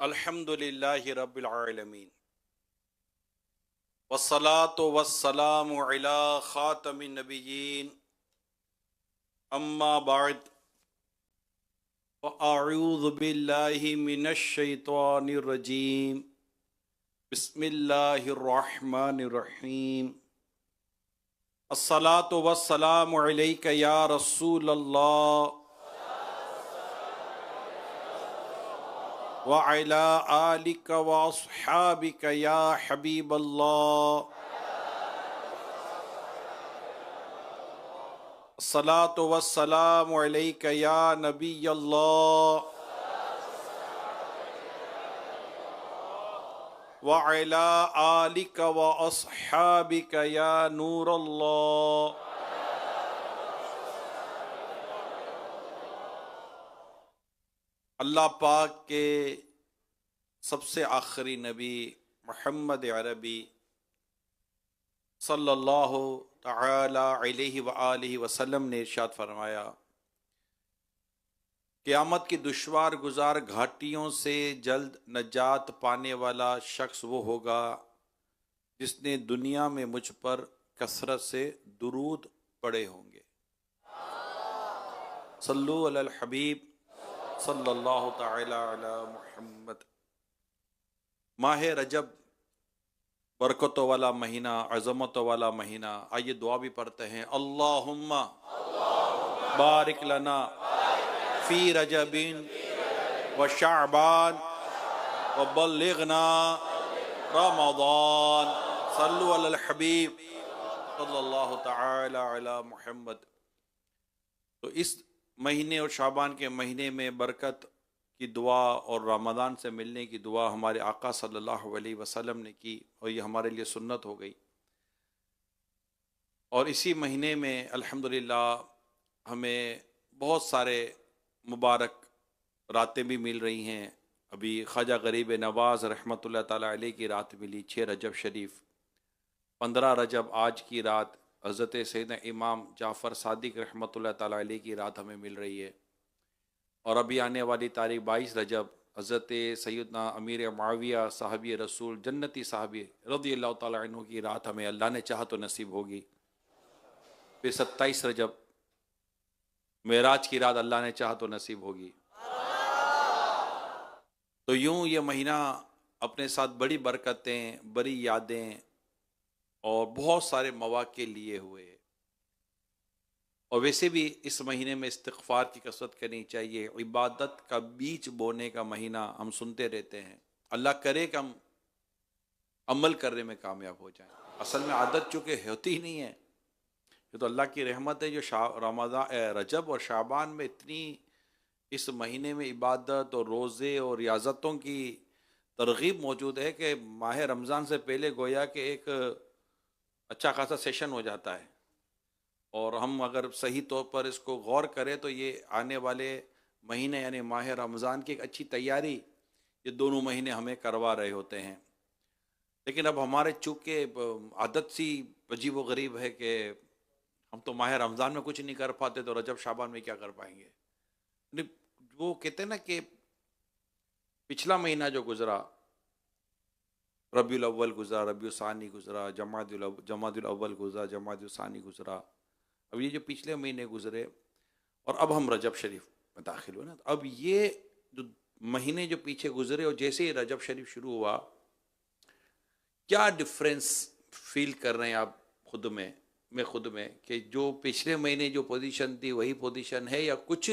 अल्हम्दुलिल्लाहि रब्बिल आलमीन वस्सलातु वस्सलामु अला खातमिन नबिय्यीन अम्मा बाद व अऊज़ु बिल्लाहि मिनश शैतानिर रजीम बिस्मिल्लाहिर रहमानिर रहीम अस्सलातु वस्सलामु अलैका या रसूलल्लाह व अला आलिका व अस्हाबिका या हबीबल्लाह अस्सलातु वस्सलामु अलैका या नबियल्लाह व अला आलिका व अस्हाबिका या नूरल्लाह। अल्लाह पाक के सबसे आखिरी नबी मुहम्मद अरबी सल्लल्लाहु तआला अलैहि व आलिहि वसल्लम ने इरशाद फरमाया, क़यामत की दुश्वार गुजार घाटियों से जल्द नजात पाने वाला शख्स वो होगा जिसने दुनिया में मुझ पर कसरत से दुरूद पढ़े होंगे। सल्लु अलल हबीब सल्लल्लाहु तआला अला मुहम्मद। माह रजब बरकतों वाला महीना, अज़मतों वाला महीना। आइए दुआ भी पढ़ते हैं। अल्लाहुम्मा बारिक लना फी रजबिन व शाबान व बल्लिगना रमज़ान। सल्लु अलल हबीब सल्लल्लाहु तआला अला मुहम्मद। तो इस महीने और शाबान के महीने में बरकत की दुआ और रमज़ान से मिलने की दुआ हमारे आका सल्लल्लाहु अलैहि वसल्लम ने की और ये हमारे लिए सुन्नत हो गई। और इसी महीने में अल्हम्दुलिल्लाह हमें बहुत सारे मुबारक रातें भी मिल रही हैं। अभी ख्वाजा गरीब नवाज़ रहमतुल्लाह ताला अलैह की रात मिली 6 रजब शरीफ। 15 रजब आज की रात हज़रत सैयदना इमाम जाफ़र सादिक रहमतुल्लाह ताला अलैह की रात हमें मिल रही है। और अभी आने वाली तारीख 22 रजब हज़रत सैयदना अमीर मुआविया साहबी रसूल जन्नती साहबी रज़ियल्लाहु ताला अन्हु की रात हमें अल्लाह ने चाहा तो नसीब होगी। फिर 27 रजब मेराज की रात अल्लाह ने चाहा तो नसीब होगी। तो यूँ ये महीना अपने साथ बड़ी बरकतें, बड़ी यादें और बहुत सारे मौक़े लिए हुए। और वैसे भी इस महीने में इस्तिग़फ़ार की कसरत करनी चाहिए। इबादत का बीज बोने का महीना हम सुनते रहते हैं। अल्लाह करे कि हम अमल करने में कामयाब हो जाएं। असल में आदत चूँकि होती ही नहीं है, ये तो अल्लाह की रहमत है जो रजब और शाबान में इतनी इस महीने में इबादत और रोज़े और रियाज़तों की तरगीब मौजूद है कि माह रमज़ान से पहले गोया कि एक अच्छा खासा सेशन हो जाता है। और हम अगर सही तौर पर इसको गौर करें तो ये आने वाले महीने यानी माह रमज़ान की एक अच्छी तैयारी ये दोनों महीने हमें करवा रहे होते हैं। लेकिन अब हमारे चूँकि आदत सी अजीब व गरीब है कि हम तो माह रमज़ान में कुछ नहीं कर पाते तो रजब शाबान में क्या कर पाएंगे। वो कहते हैं ना कि पिछला महीना जो गुज़रा, रबीउल अव्वल गुज़रा, रबीउल सानी गुज़रा, जमादुल अव्वल गुज़रा, जमादुल सानी गुज़रा, अब ये जो पिछले महीने गुजरे और अब हम रजब शरीफ में दाखिल हुए ना, तो अब ये जो महीने जो पीछे गुजरे और जैसे ही रजब शरीफ शुरू हुआ, क्या डिफरेंस फील कर रहे हैं आप खुद में कि जो पिछले महीने जो पोजीशन थी वही पोजीशन है या कुछ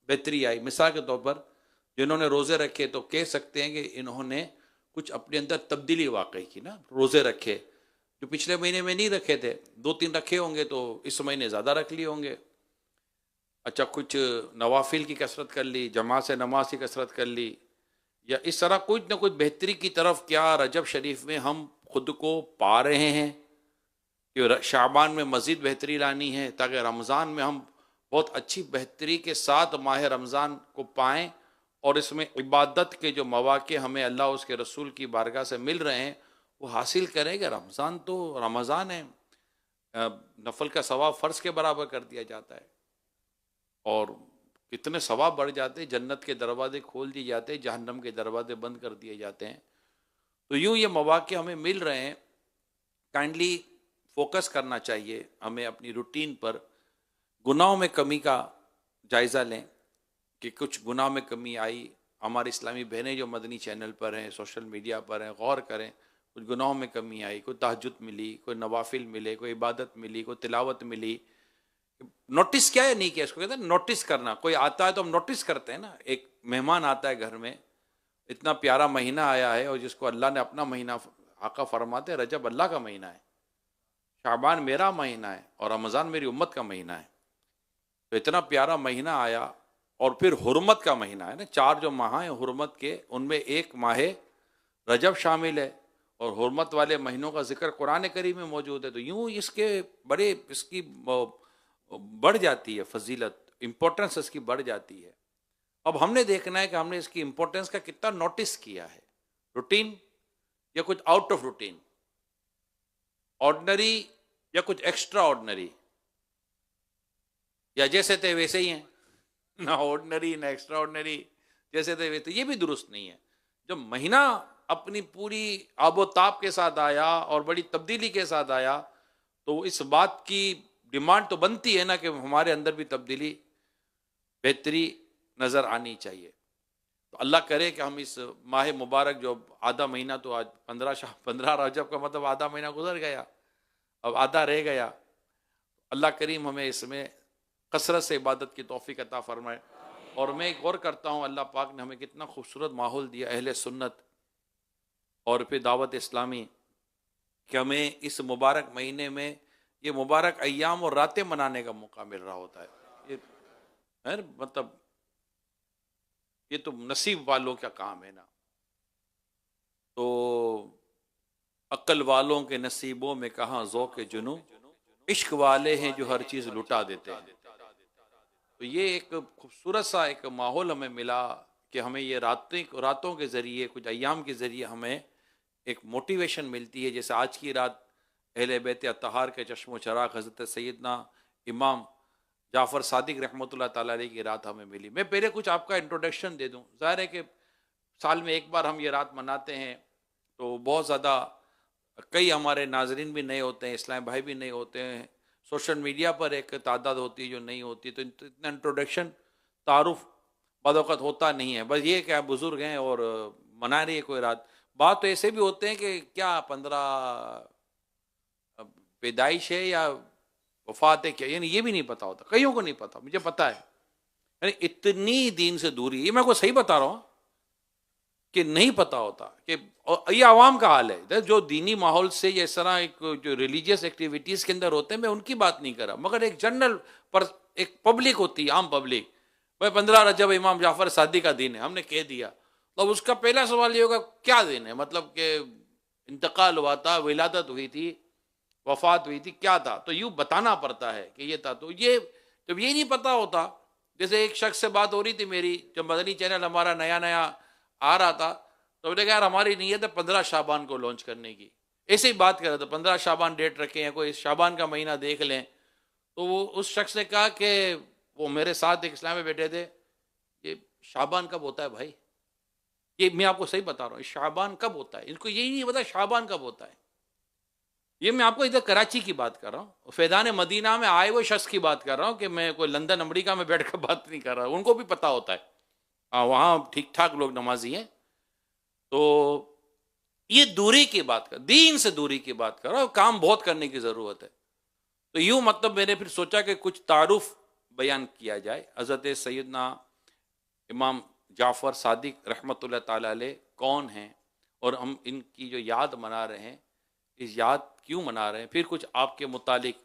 बेहतरी आई? मिसाल के तौर पर जिन्होंने रोज़े रखे तो कह सकते हैं कि इन्होंने कुछ अपने अंदर तब्दीली वाकई की ना। रोज़े रखे जो पिछले महीने में नहीं रखे थे, 2-3 रखे होंगे तो इस महीने ज़्यादा रख लिए होंगे। अच्छा, कुछ नवाफिल की कसरत कर ली, जमा से नमाज की कसरत कर ली, या इस तरह कुछ न कुछ बेहतरी की तरफ क्या रजब शरीफ में हम खुद को पा रहे हैं कि शाबान में मज़ीद बेहतरी लानी है ताकि रमज़ान में हम बहुत अच्छी बेहतरी के साथ माह रमज़ान को पाएँ और इसमें इबादत के जो मौक़े हमें अल्लाह उसके रसूल की बारगाह से मिल रहे हैं वो हासिल करेंगे। रमज़ान तो रमज़ान है, नफल का सवाब फ़र्ज़ के बराबर कर दिया जाता है। और कितने सवाब बढ़ जाते हैं, जन्नत के दरवाजे खोल दिए जाते हैं, जहन्नम के दरवाजे बंद कर दिए जाते हैं। तो यूं ये मौके हमें मिल रहे हैं, काइंडली फोकस करना चाहिए हमें अपनी रूटीन पर। गुनाहों में कमी का जायज़ा लें कि कुछ गुनाह में कमी आई। हमारी इस्लामी बहनें जो मदनी चैनल पर हैं, सोशल मीडिया पर हैं, गौर करें, कुछ गुनाहों में कमी आई, कोई तहज्जुद मिली, कोई नवाफिल मिले, कोई इबादत मिली, कोई तिलावत मिली। नोटिस किया या नहीं किया, इसको कहते हैं नोटिस करना। कोई आता है तो हम नोटिस करते हैं ना। एक मेहमान आता है घर में, इतना प्यारा महीना आया है और जिसको अल्लाह ने अपना महीना, आका फरमाते हैं रजब अल्लाह का महीना है, शाबान मेरा महीना है और रमज़ान मेरी उम्मत का महीना है। तो इतना प्यारा महीना आया और फिर हुर्मत का महीना है ना। 4 जो माह हैं हुर्मत के, उनमें एक माह रजब शामिल है और हुर्मत वाले महीनों का जिक्र कुरान करीम में मौजूद है। तो यूं इसके बड़े इसकी बढ़ जाती है फजीलत, इम्पोर्टेंस इसकी बढ़ जाती है। अब हमने देखना है कि हमने इसकी इम्पोर्टेंस का कितना नोटिस किया है। रूटीन या कुछ आउट ऑफ रूटीन, ऑर्डिनरी या कुछ एक्स्ट्रा ऑर्डिनरी, या जैसे थे वैसे ही हैं, ना ऑर्डिनरी ना एक्स्ट्रा ऑर्डिनरी, जैसे थे वैसे। ये भी दुरुस्त नहीं है। जब महीना अपनी पूरी आबोताब के साथ आया और बड़ी तब्दीली के साथ आया, तो इस बात की डिमांड तो बनती है ना कि हमारे अंदर भी तब्दीली, बेहतरी नज़र आनी चाहिए। तो अल्लाह करे कि हम इस माह मुबारक, जो आधा महीना, तो आज 15 रजब का मतलब आधा महीना गुजर गया, अब आधा रह गया। अल्लाह करीम हमें इसमें कसरत से इबादत की तौफीक अता फरमाए। और मैं गौर करता हूँ अल्लाह पाक ने हमें कितना खूबसूरत माहौल दिया, अहले सुन्नत और फिर दावत इस्लामी, कि हमें इस मुबारक महीने में ये मुबारक अय्याम और रातें मनाने का मौका मिल रहा होता है। ये है मतलब ये तो नसीब वालों का काम है ना। तो अक्ल वालों के नसीबों में कहाँ ज़ौक़ जुनू, इश्क वाले हैं जो हर चीज़ लुटा देते हैं। तो ये एक खूबसूरत सा एक माहौल हमें मिला कि हमें ये रातों के ज़रिए, कुछ अय्याम के ज़रिए हमें एक मोटिवेशन मिलती है। जैसे आज की रात अहले बैत अत्तहार के चश्मो चराग हज़रत सैयदना इमाम जाफ़र सादिक रहमतुल्लाह ताला अलैह की रात हमें मिली। मैं पहले कुछ आपका इंट्रोडक्शन दे दूं। ज़ाहिर है कि साल में एक बार हम ये रात मनाते हैं, तो बहुत ज़्यादा कई हमारे नाजरीन भी नए होते हैं, इस्लाम भाई भी नए होते हैं, सोशल मीडिया पर एक तादाद होती है जो नहीं होती। तो इतना इंट्रोडक्शन, तारुफ बदौकत होता नहीं है। बस ये क्या बुज़ुर्ग हैं और मना रही है कोई रात। बात तो ऐसे भी होते हैं कि क्या 15 पैदाइश है या वफात है, क्या, यानी ये भी नहीं पता होता, कईयों को नहीं पता। मुझे पता है, यानी इतनी दीन से दूरी, ये मैं को सही बता रहा हूँ कि नहीं पता होता। कि ये आवाम का हाल है जो दीनी माहौल से, या इस तरह एक जो रिलीजियस एक्टिविटीज़ के अंदर होते हैं, मैं उनकी बात नहीं कर रहा, मगर एक जनरल पर एक पब्लिक होती है, आम पब्लिक। भाई 15 रजब इमाम जाफ़र सादी का दिन है, हमने कह दिया, तो अब उसका पहला सवाल ये होगा क्या दिन है, मतलब कि इंतकाल हुआ था, विलादत हुई थी, वफात हुई थी, क्या था। तो यूँ बताना पड़ता है कि ये था। तो ये जब ये नहीं पता होता, जैसे एक शख्स से बात हो रही थी मेरी, जब मदनी चैनल हमारा नया नया आ रहा था, तो मैंने कहा यार हमारी नीयत है 15 शाबान को लॉन्च करने की। ऐसे ही बात कर रहे थे, 15 शाबान डेट रखे हैं, कोई शाबान का महीना देख लें। तो वो उस शख्स ने कहा कि वो मेरे साथ एक इस्लाम में बैठे थे, ये शाबान कब होता है भाई, ये मैं आपको सही बता रहा हूँ, शाबान कब होता है, इनको यही नहीं पता शाबान कब होता है। ये मैं आपको इधर कराची की बात कर रहा हूँ, फैदान मदीना में आए हुए शख्स की बात कर रहा हूँ, कि मैं कोई लंदन अमेरिका में बैठ कर बात नहीं कर रहा। उनको भी पता होता है, वहाँ ठीक ठाक लोग नमाजी हैं। तो ये दूरी की बात कर, दीन से दूरी की बात कर रहा हूँ, काम बहुत करने की ज़रूरत है। तो यूँ मतलब मैंने फिर सोचा कि कुछ तारुफ बयान किया जाए। हज़रत सैयदना इमाम जाफ़र सादिक रहमतुल्लाह ताला अलैह कौन हैं, और हम इनकी जो याद मना रहे हैं, इस याद क्यों मना रहे हैं। फिर कुछ आपके मुतालिक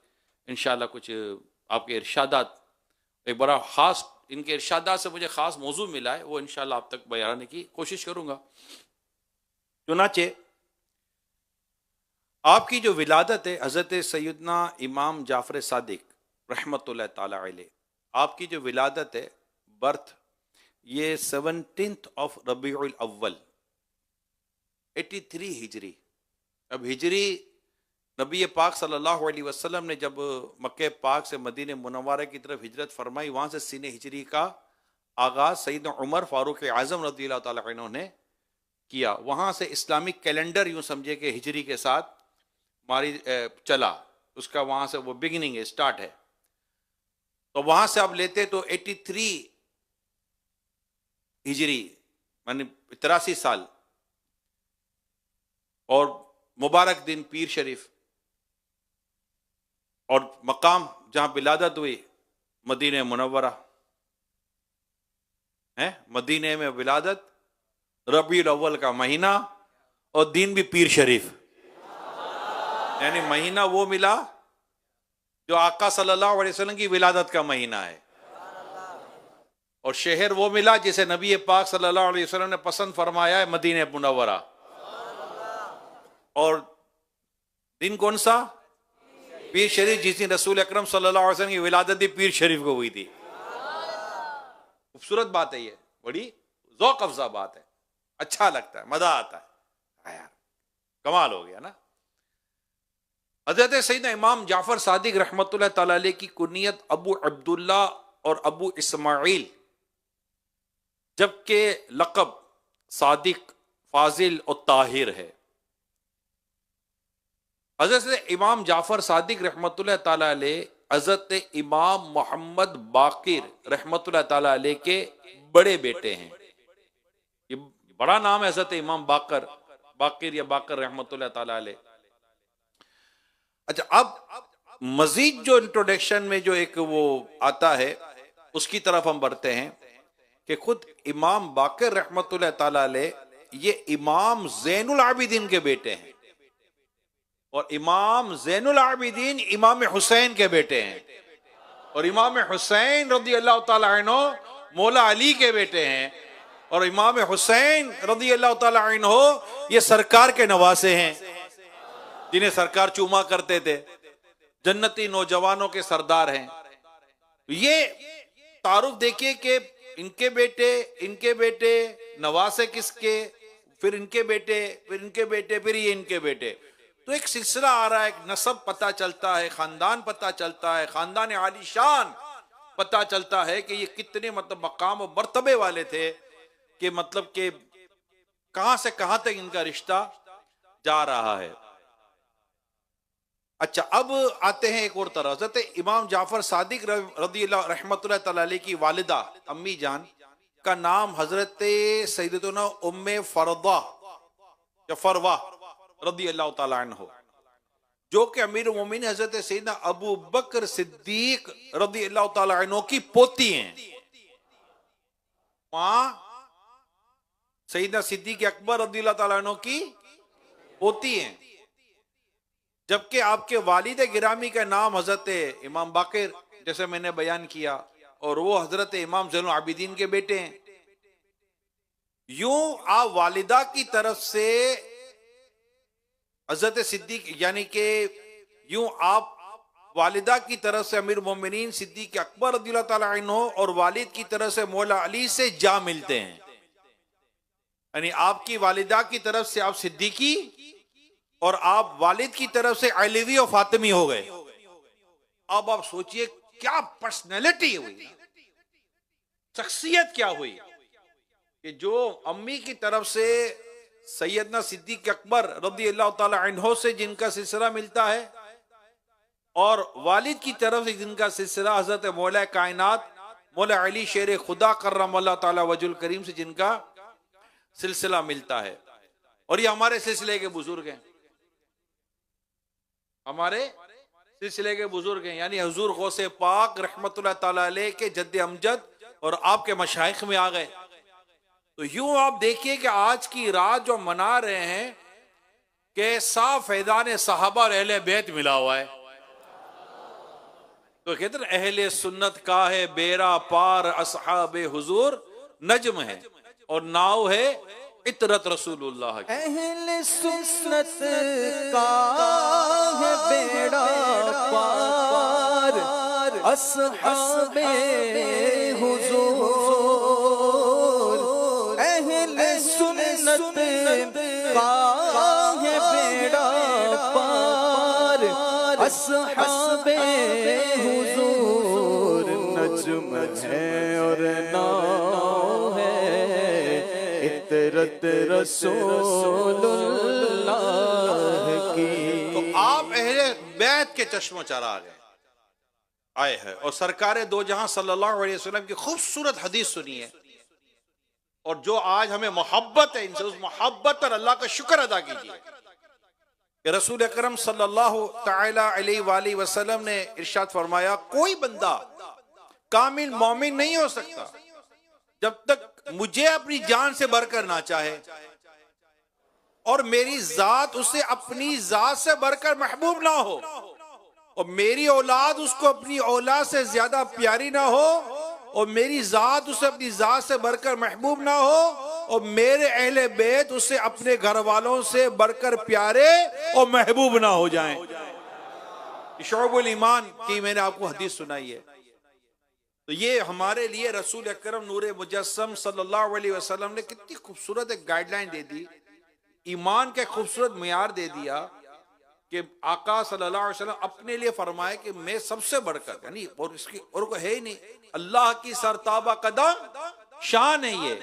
इंशाल्लाह कुछ आपके इरशादात, एक बड़ा ख़ास इनके इरशादात से मुझे ख़ास मौजू मिला है, वो इंशाल्लाह आप तक बयाने की कोशिश करूँगा। चुनाचे आपकी जो विलादत है हज़रत सैयदना इमाम जाफ़र सादिक रहमतुल्लाह ताला अलैह, आपकी जो विलादत है, बर्थ, ये 17 रबीउल अव्वल 83 हिजरी। अब हिजरी नबी पाक सल्लल्लाहु अलैहि वसल्लम ने जब मक्के पाक से मदीने मुनव्वरा की तरफ हिजरत फरमाई, वहाँ से सीने हिजरी का आगाज सैयदना उमर फारूक आजम रज़ियल्लाहु ताला अन्हु ने किया। वहां से इस्लामिक कैलेंडर यूं समझे कि हिजरी के साथ हमारी चला, उसका वहां से वो बिगिनिंग है, स्टार्ट है। तो वहां से आप लेते तो 83 हिजरी माने 83 साल, और मुबारक दिन पीर शरीफ, और मकाम जहां विलादत हुई मदीने मुनव्वरा है। मदीने में विलादत, रबीउल अव्वल का महीना, और दिन भी पीर शरीफ, यानी महीना वो मिला जो आका सल्लल्लाहु अलैहि वसल्लम की विलादत का महीना है, और शहर वो मिला जिसे नबी पाक सल्लल्लाहु अलैहि वसल्लम ने पसंद फरमाया है, मदीने मुनव्वरा। और दिन कौन सा? पीर शरीफ, जिस दिन रसूल अकरम सल्लल्लाहु अलैहि वसल्लम की विलादत भी पीर शरीफ को हुई थी। खूबसूरत बात है ये, बड़ी ज़ौक़ अफ़ज़ा बात है, अच्छा लगता है, मजा आता है यार, कमाल हो गया ना। हज़रत सैयदना इमाम जाफर सादिक रहमतुल्लाह तआला अलैह की कुनियत अबू अब्दुल्ला और अबू इस्माइल, जबकि लक़ब सादिक, फाजिल और ताहिर है। हज़रत इमाम जाफर सादिक रहमतुल्लाह तआला अलैह हज़रत इमाम मोहम्मद बाकिर रहमतुल्लाह तआला अलैह के बड़े बेटे हैं। ये बड़ा नाम है हज़रत इमाम बाकिर या बाकर रहमतुल्लाह तआला अलैह। अच्छा, अब मजीद जो इंट्रोडक्शन में जो एक वो आता है उसकी तरफ हम बढ़ते हैं कि खुद इमाम बाकर रहमतुल्लाह तआला अलैह ये इमाम ज़ैनुल आबिदीन के बेटे हैं, और इमाम ज़ैनुल आबिदीन इमाम हुसैन के बेटे हैं, और इमाम हुसैन रज़ियल्लाहु ताला अन्हु मौला अली के बेटे हैं, और इमाम हुसैन रज़ियल्लाहु ताला अन्हु ये सरकार के नवासे हैं जिन्हें सरकार चूमा करते थे, जन्नती नौजवानों के सरदार हैं। ये तारुफ देखिए कि इनके बेटे नवासे किसके, फिर इनके बेटे, फिर इनके बेटे, फिर ये इनके बेटे, तो एक सिलसिला आ रहा है, एक नसब पता चलता है, खानदान पता चलता है, खानदान आलीशान पता चलता है कि ये कितने मतलब मकाम और मर्तबे वाले थे, कि मतलब कि कहां से कहां तक इनका रिश्ता जा रहा है। अच्छा, अब आते हैं एक और तरह। हज़रत इमाम जाफर सादिक रज़ियल्लाहु रहमतुल्लाह तआला अलैह की वालिदा अम्मी जान का नाम हजरत सैयदतुना उम्मे फरवा या फरवा रज़ियल्लाहु ताला अन्हु, जो कि अमीर मोमिन हजरत सैयदना अबू बकर सिद्दीक रज़ियल्लाहु ताला अन्हु की पोती हैं। मां सैयदना सिद्दीक अकबर रज़ियल्लाहु ताला अन्हु की पोती हैं, जबकि आपके वालिद गिरामी का नाम हजरत इमाम बाकिर, जैसे मैंने बयान किया, और वो हजरत इमाम ज़ैनुल आबिदीन के बेटे हैं। यूं आप वालिदा की तरफ से हजरत सिद्दीक, यानी कि यूं आप वालिदा की तरफ से अमीर मोमिनीन सिद्दीक अकबर रज़ियल्लाहु ताला अन्हु और वालिद की तरफ से मौला अली से जा मिलते हैं, यानी आपकी वालिदा की तरफ से आप सिद्दीकी और आप वालिद की तरफ से अलीवी और फातिमी हो गए। अब आप सोचिए क्या पर्सनैलिटी हुई, शख्सियत क्या हुई, कि जो अम्मी की तरफ से सैयदना सिद्दीक अकबर रज़ियल्लाहु ताला अन्हु से जिनका सिलसिला मिलता है, और वालिद की तरफ से जिनका सिलसिला हजरत मौला कायनात मौला अली शेर खुदा कर्रमल्लाहु ताला वजुल करीम से जिनका सिलसिला मिलता है। और ये हमारे सिलसिले के बुजुर्ग हैं, हमारे सिलसिले के बुजुर्ग हैं, यानी हुजूर गौसे पाक रहमतुल्लाह ताला अलैह के जद्द अमजद और आपके मशाइख में आ गए। तो यूं आप देखिए कि आज की रात जो मना रहे हैं कि साफ फैदान सहाबा और अहले बैत मिला हुआ है, तो कहते हैं अहले सुन्नत का है बेरा पार, असहाबे हुजूर नज्म है, और नाव है इतरत रसूलुल्लाह की। अहले सुन्नत का है बेड़ा पार, असहाबे हुजूर, अहले सुन्नत का है बेड़ा पार, असहाबे हुजूर नज्म है और नाम फितरत रसूलुल्लाह की। तो आप अहले बैत के चश्मो चरा गए आए हैं और सरकार दो जहां सल्लल्लाहु अलैहि वसल्लम की खूबसूरत हदीस सुनी है, और जो आज हमें मोहब्बत है इनसे, उस मोहब्बत पर अल्लाह का शुक्र अदा कीजिए कि रसूल अकरम सल्लल्लाहु तआला अलैहि वसल्लम ने इरशाद फरमाया, कोई बंदा कामिल मोमिन नहीं हो सकता जब तक मुझे अपनी जान से बढ़कर ना चाहे और मेरी जात उसे अपनी जात से बढ़कर महबूब ना हो, और मेरी औलाद उसको अपनी औलाद से ज्यादा प्यारी ना हो, और मेरी जात उसे अपनी जात से बढ़कर महबूब ना हो, और मेरे अहले बैत उसे अपने घर वालों से बढ़कर प्यारे और महबूब ना हो जाएं। शोअबुल ईमान की मैंने आपको हदीस सुनाई है। तो ये हमारे लिए रसूल अकरम नूरे मुजस्सम सल्लल्लाहु अलैहि वसल्लम ने कितनी खूबसूरत एक गाइडलाइन दे दी, ईमान के खूबसूरत मियार दे दिया कि आका सल्लल्लाहु अलैहि वसल्लम अपने लिए फरमाए कि मैं सबसे बढ़कर, यानी और इसकी और कोई है ही नहीं, अल्लाह की सरताबा कदम शान है ये,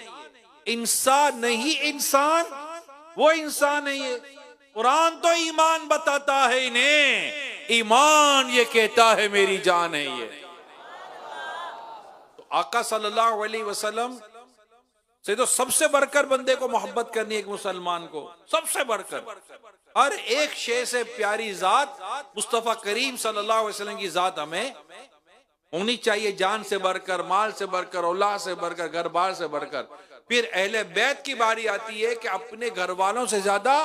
इंसान नहीं इंसान, वो इंसान है ये। कुरान तो ईमान बताता है इन्हें, ईमान ये कहता है मेरी जान है ये। तो आका सल्लल्लाहु अलैहि वसल्लम से तो सबसे बढ़कर बंदे को मोहब्बत करनी है, एक मुसलमान को सबसे बढ़कर हर एक शे से प्यारी जात मुस्तफा करीम सल्लल्लाहु अलैहि वसल्लम की जात हमें होनी चाहिए, जान से बढ़कर, माल से बढ़कर, औलाद से बढ़कर, घर बार से बढ़कर। फिर अहले बैत की बारी आती है कि अपने घर वालों से ज्यादा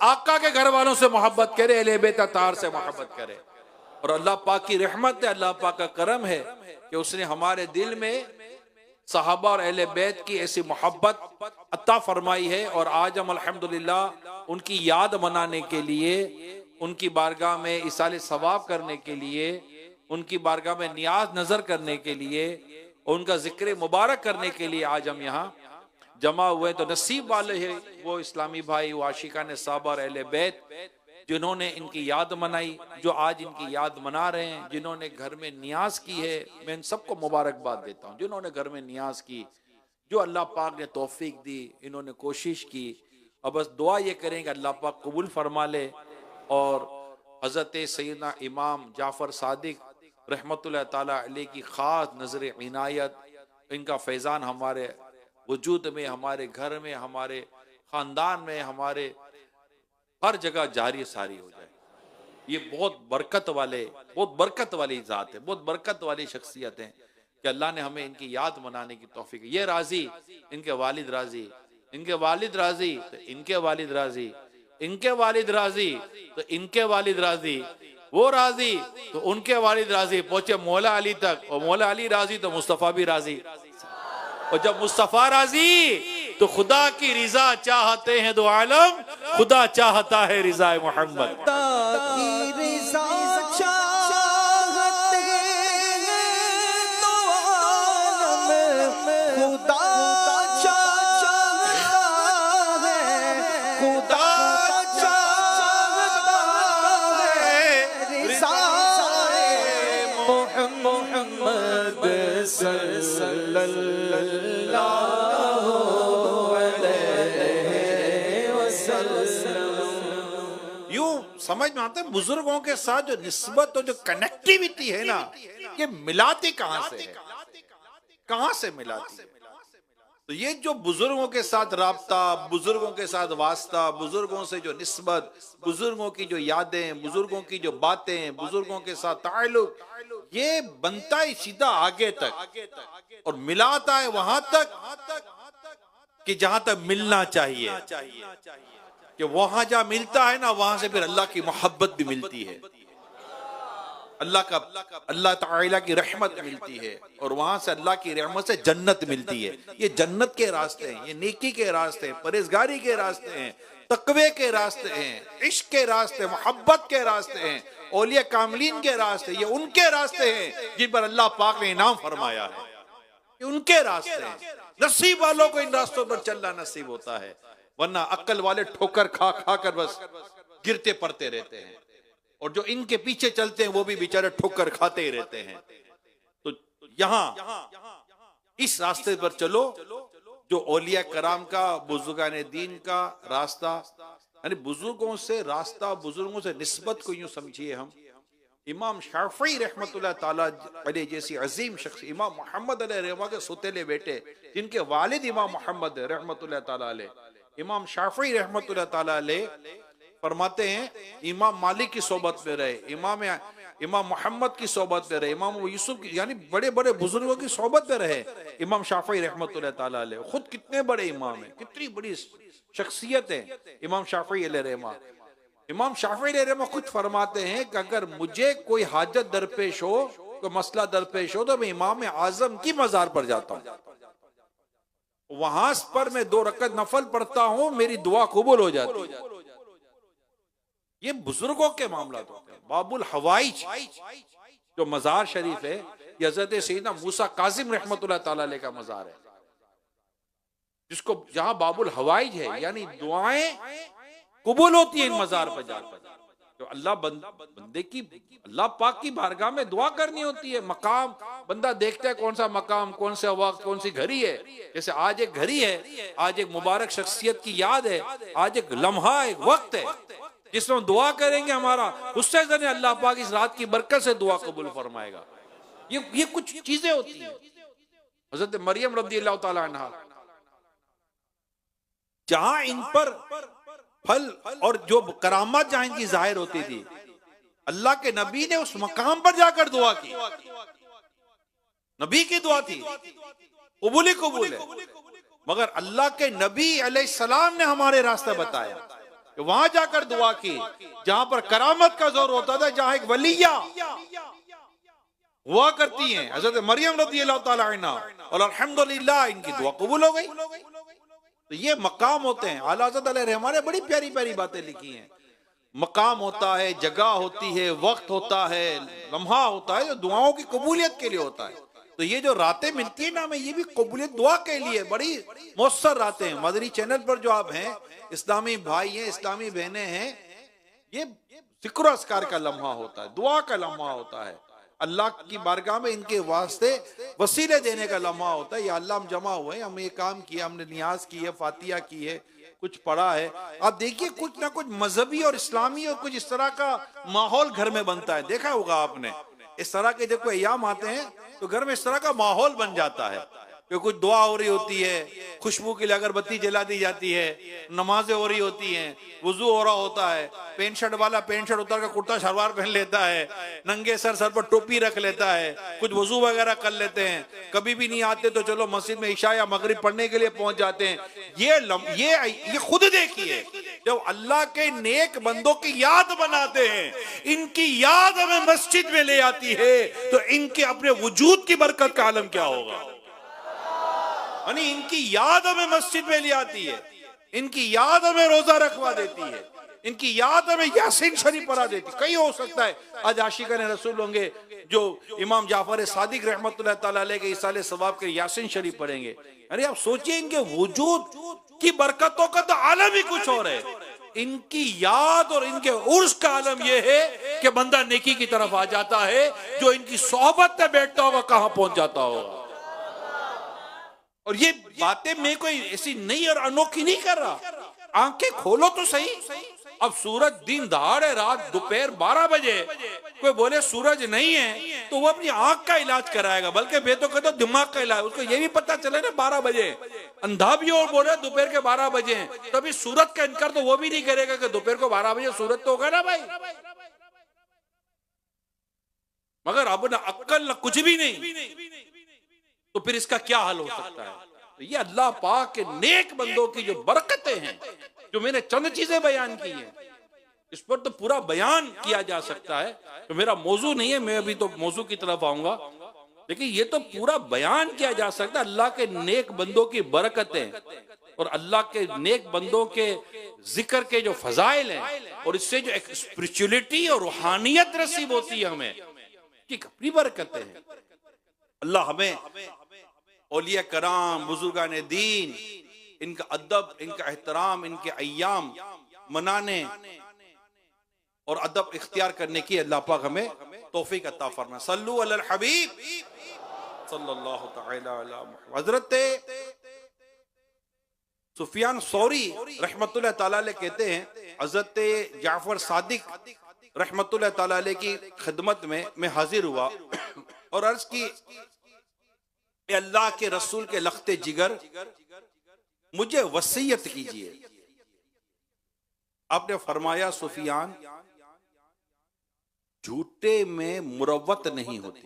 आका के घर वालों से मोहब्बत करे, अहले बैत अतार से मोहब्बत करे। और अल्लाह पाक की रहमत है, अल्लाह पाक का करम है कि उसने हमारे दिल में सहाबा और अहले बैत की ऐसी मोहब्बत अता फरमाई है। और आज हम अल्हम्दुलिल्लाह उनकी याद मनाने के लिए, उनकी बारगाह में इसाले सवाब करने के लिए, उनकी बारगाह में नियाज नजर करने के लिए, उनका जिक्र मुबारक करने के लिए आज हम यहाँ जमा हुए। तो नसीब वाले हैं वो इस्लामी भाई, वो आशिकाने सहाबा और अहले बैत जिन्होंने इनकी याद मनाई, जो आज इनकी याद मना रहे हैं, जिन्होंने घर में नियाज की है। मैं इन सबको मुबारकबाद देता हूँ जिन्होंने घर में नियाज की, जो अल्लाह पाक ने तौफीक दी, इन्होंने कोशिश की। और बस दुआ ये करें कि अल्लाह पाक कबूल फरमा ले और हज़रत सैयदना इमाम जाफ़र सादिक रहमतुल्लाह ताला अलैह की ख़ास नज़र इनायत, इनका फैज़ान हमारे वजूद में, हमारे घर में, हमारे ख़ानदान में, हमारे हर जगह जारी सारी हो जाए। ये बहुत बरकत वाली ज़ात है, बहुत बरकत वाली शख्सियत है कि अल्लाह ने हमें इनकी याद मनाने की तौफीक। ये राजी, इनके वालिद राजी, इनके वालिद राजी तो इनके वालिद राजी, इनके वालिद राजी तो इनके वालिद राजी, वो राजी तो उनके वालिद राजी, पहुंचे मौला अली तक, और मौला अली राजी तो मुस्तफ़ा भी राजी, और जब मुस्तफ़ा राजी तो खुदा की रिजा चाहते हैं दो आलम, खुदा चाहता है रिजा मोहम्मद। की रिजा चाहते हैं दो आलम, खुदा चाहता है, खुदा चाहता है रिजा मोहम्मद सल्लल्लाहु समझ में आता है बुजुर्गों के साथ जो निस्बत और जो कनेक्टिविटी है ना, ये मिलाती कहां से है, कहां से मिलाती है। तो ये जो बुजुर्गों के साथ राब्ता, बुजुर्गों के साथ वास्ता, बुजुर्गों से जो निस्बत, बुजुर्गों की जो यादें, बुजुर्गों की जो बातें, बुजुर्गों के साथ ताल्लुक, ये बनता है सीधा आगे तक और मिलाता है वहां तक कि जहां तक मिलना चाहिए, कि वहां जहां मिलता है ना, वहां से फिर अल्लाह की मोहब्बत भी मिलती है, अल्लाह ताला की रहमत मिलती है, और वहां से अल्लाह की रहमत से जन्नत मिलती है। ये जन्नत के रास्ते हैं, ये नेकी के रास्ते हैं, परहेजगारी के रास्ते हैं, तकवे के रास्ते हैं, इश्क के रास्ते, मोहब्बत के रास्ते हैं, औलिया कामलीन के रास्ते, ये उनके रास्ते हैं जिन पर अल्लाह पाक ने इनाम फरमाया है, ये उनके रास्ते हैं। नसीब वालों को इन रास्तों पर चलना नसीब होता है, वरना अक्ल वाले ठोकर खा खा कर बस गिरते पड़ते रहते हैं, और जो इनके पीछे चलते हैं वो भी बेचारे ठोकर खाते ही रहते हैं। तो यहां इस रास्ते पर चलो जो औलिया कराम का, बुजुर्गान दीन का रास्ता, यानी बुजुर्गों से रास्ता, बुजुर्गों से निस्बत को यूं समझिए हम। इमाम शाफी रहमतुल्लाह ताला अलैह जैसी अजीम शख्स, इमाम मोहम्मद अलैहि के सुतेले बेटे, जिनके वालिद इमाम मोहम्मद रहमतुल्लाह ताला अलैह, इमाम शाफी रहमतुल्लाह ताला अलैह फरमाते हैं इमाम मालिक की सोबत में रहे, इमाम मोहम्मद की सोबत में रहे, इमाम यूसुफ की, यानी बड़े बड़े बुजुर्गों की सोबत में रहे इमाम शाफी रहमतुल्लाह ताला अलैह। खुद कितने बड़े इमाम हैं, कितनी बड़ी शख्सियत है इमाम शाफी अलैहि रहमा। इमाम शाफी अलैहि रहमा खुद फरमाते हैं कि अगर मुझे कोई हाजत दरपेश हो, कोई मसला दरपेश हो, तो मैं इमाम आजम की मजार पर जाता हूँ, वहां पर मैं 2 रकअत नफल पढ़ता हूँ, मेरी दुआ कबूल हो जाती है। ये बुजुर्गों के मामला होते हैं। बाबुल हवाइज जो मजार शरीफ है, ये हजरत सैयदना मूसा काजिम रहमतुल्लाह ताला अलैह का मजार है, जिसको जहां बाबुल हवाइज है, यानी दुआएं कबूल होती है इन मजार पर जाकर। तो अल्लाह बंदे की, अल्लाह पाक की बारगाह में दुआ करनी होती है। मकाम बंदा देखता है कौन सा मकाम, कौन सा वक्त, कौन सी घड़ी है। जैसे आज एक घड़ी है, आज एक मुबारक शख्सियत की याद है, आज एक लम्हा, एक वक्त है जिसमें हम दुआ करेंगे, हमारा उससे जने अल्लाह पाक इस रात की बरकत से दुआ कबूल फरमाएगा। ये कुछ चीजें होती हैं। हजरत मरियम रज़ियल्लाहु ताला अन्हा, जहां इन पर फल और जो करामात जहां इनकी जाहिर होती थी, अल्लाह के नबी ने उस मकाम पर जाकर दुआ की। नबी की दुआ थी, कबूल है, मगर अल्लाह के नबी अलैहिस्सलाम ने हमारे रास्ता बताया कि वहां जाकर दुआ की जहां पर करामत का जोर होता था, जहां एक वलिया हुआ करती हैं, हजरत मरियम रज़ियल्लाहु ताला अन्हा, और अल्हम्दुलिल्लाह इनकी दुआ कबूल हो गई। तो ये मकाम होते हैं। आला हज़रत अलैहि रहमान ने बड़ी प्यारी प्यारी बातें लिखी हैं। मकाम होता है, जगह होती है, वक्त होता है, लम्हा होता है, जो दुआओं की कबूलियत के लिए होता है। तो ये जो रातें मिलती है ना हमें, ये भी कबूलियत दुआ के लिए बड़ी मौसर रातें हैं। मदनी चैनल पर जो आप हैं, इस्लामी भाई हैं, इस्लामी बहनें हैं, ये जिक्र अस्कार का लम्हा होता है, दुआ का लम्हा होता है, अल्लाह की बारगाह में इनके वास्ते वसीले देने का लम्हा होता है। या अल्लाह हम जमा हुए, हम ये काम किया, हमने नियाज की है, फातिया की है, कुछ पढ़ा है। आप देखिए कुछ ना कुछ मजहबी और इस्लामी और कुछ इस तरह का माहौल घर में बनता है। देखा होगा आपने, इस तरह के जब कोई अय्याम आते हैं तो घर में इस तरह का माहौल बन जाता है कि कुछ दुआ हो रही होती है, खुशबू के लिए अगरबत्ती जला दी जाती है, नमाजें हो रही होती हैं, वुजू हो रहा होता है, पेंट शर्ट वाला पेंट शर्ट उतार कर कुर्ता शलवार पहन लेता है, नंगे सर पर टोपी रख लेता है, कुछ वुजू वगैरह कर लेते हैं। कभी भी नहीं आते तो चलो मस्जिद में इशा या मगरिब पढ़ने के लिए पहुंच जाते हैं। ये खुद देखिए, जब अल्लाह के नेक बंदों की याद बनाते हैं, इनकी याद हमें मस्जिद में ले आती है, तो इनके अपने वजूद की बरकत का आलम क्या होगा। यानी इनकी याद हमें मस्जिद में ले आती है, इनकी याद हमें रोजा रखवा देती है, इनकी याद हमें यासीन शरीफ पढ़ा देती। कहीं हो सकता है आज आशिकाने रसूल होंगे जो इमाम जाफर सादिक रहमतुल्लाह ताला अलैह के इसाले सवाब के यासीन शरीफ पढ़ेंगे। अरे आप सोचिए, इनके वजूद की बरकतों का तो आलम ही कुछ और है। इनकी याद और इनके उर्स का आलम यह है कि बंदा नेकी की तरफ आ जाता है, जो इनकी सोहबत में बैठता होगा कहां पहुंच जाता होगा। और ये बातें मैं कोई ऐसी नई और अनोखी नहीं कर रहा, आंखें खोलो तो सही। अब सूरज दिन दहाड़े रात दोपहर 12 बजे कोई बोले सूरज नहीं है तो वो अपनी आंख का इलाज कराएगा, बल्कि मैं तो कहता दिमाग का इलाज। उसको ये भी पता चले ना 12 बजे अंधा भी और बोले दोपहर के 12 बजे, तो अभी सूरज का इनकार तो वो भी नहीं करेगा कि दोपहर को 12 बजे सूरज तो होगा ना भाई। मगर अब ना अक्ल ना कुछ भी नहीं, तो फिर इसका क्या हल हो सकता है। तो ये अल्लाह पाक के नेक बंदों की जो बरकतें हैं, जो मैंने चंद चीजें बयान की हैं, इस पर तो पूरा बयान किया जा सकता है। तो मेरा मौजू नहीं है, मैं अभी तो मौजू की तरफ आऊंगा, लेकिन ये तो पूरा बयान किया जा सकता है अल्लाह के नेक बंदों की बरकतें और अल्लाह के नेक बंदों के जिक्र के जो फजाइल हैं, और इससे जो एक स्पिरिचुअलिटी और रूहानियत नसीब होती है हमें, कि अपनी बरकतें हैं। अल्लाह हमें औलिया कराम, बुजुर्गान दीन, इनका अदब, इनका एहतराम, इनके अय्याम मनाने और अदब इख्तियार करने की अल्लाह पाक हमें तौफीक अता फरमाए। सल्लु अलल हबीब सल्लल्लाहु तआला अला मुहम्मद। हजरत सुफियान सौरी रहमतुल्लाह ताला अलैह कहते हैं, हजरत जाफर सादिक रहमतुल्लाह ताला अलैह की खिदमत में मैं हाजिर हुआ और अर्ज की, ए अल्लाह के रसूल के लख्ते जिगर, मुझे वसीयत कीजिए। आपने फरमाया, सुफियान, झूठे में मुरव्वत नहीं होती।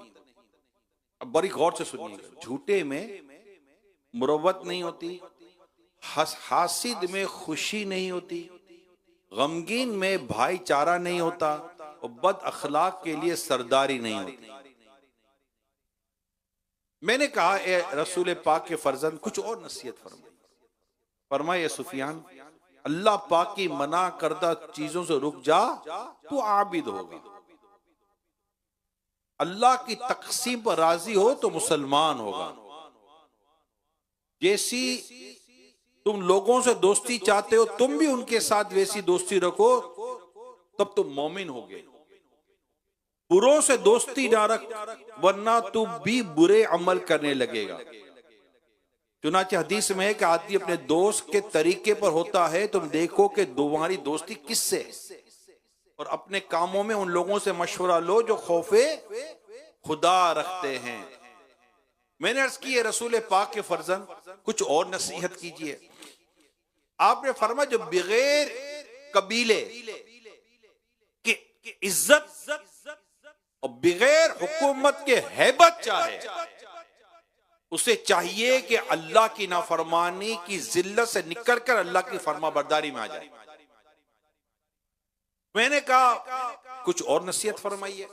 अब बड़ी गौर से सुनिएगा, झूठे में मुरव्वत नहीं होती, हासिद में खुशी नहीं होती, गमगीन में भाईचारा नहीं होता और बद अखलाक के लिए सरदारी नहीं होती। मैंने कहा, ए रसूल पाक के फर्जंद, कुछ और नसीहत फरमाइए। फरमाए, सुफियान, अल्लाह पाक की मना करदा चीजों से रुक जा तो आबिद होगा। अल्लाह की तकसीम पर राजी हो तो मुसलमान होगा। जैसी तुम लोगों से दोस्ती चाहते हो, तुम भी उनके साथ वैसी दोस्ती रखो, तब तुम मोमिन होगे। बुरों से दोस्ती ना रख, वरना तू भी बुरे अमल करने लगेगा। चुनांचे हदीस में है कि आदमी अपने दोस्त के तरीके पर होता है। तुम देखो कि तुम्हारी दोस्ती किससे है और अपने कामों में उन लोगों से मशवरा लो जो खौफे खुदा रखते हैं। मैंने अर्ज की, रसूल पाक के फर्जंद, कुछ और नसीहत कीजिए। आपने फरमाया, जो बगैर कबीले की इज्जत और बगैर हुकूमत के हैबत चाहे, उसे चाहिए कि अल्लाह की नाफरमानी की जिल्लत से निकलकर अल्लाह की फरमाबरदारी में आ जाए। मैंने कहा, कुछ और नसीहत फरमाइए।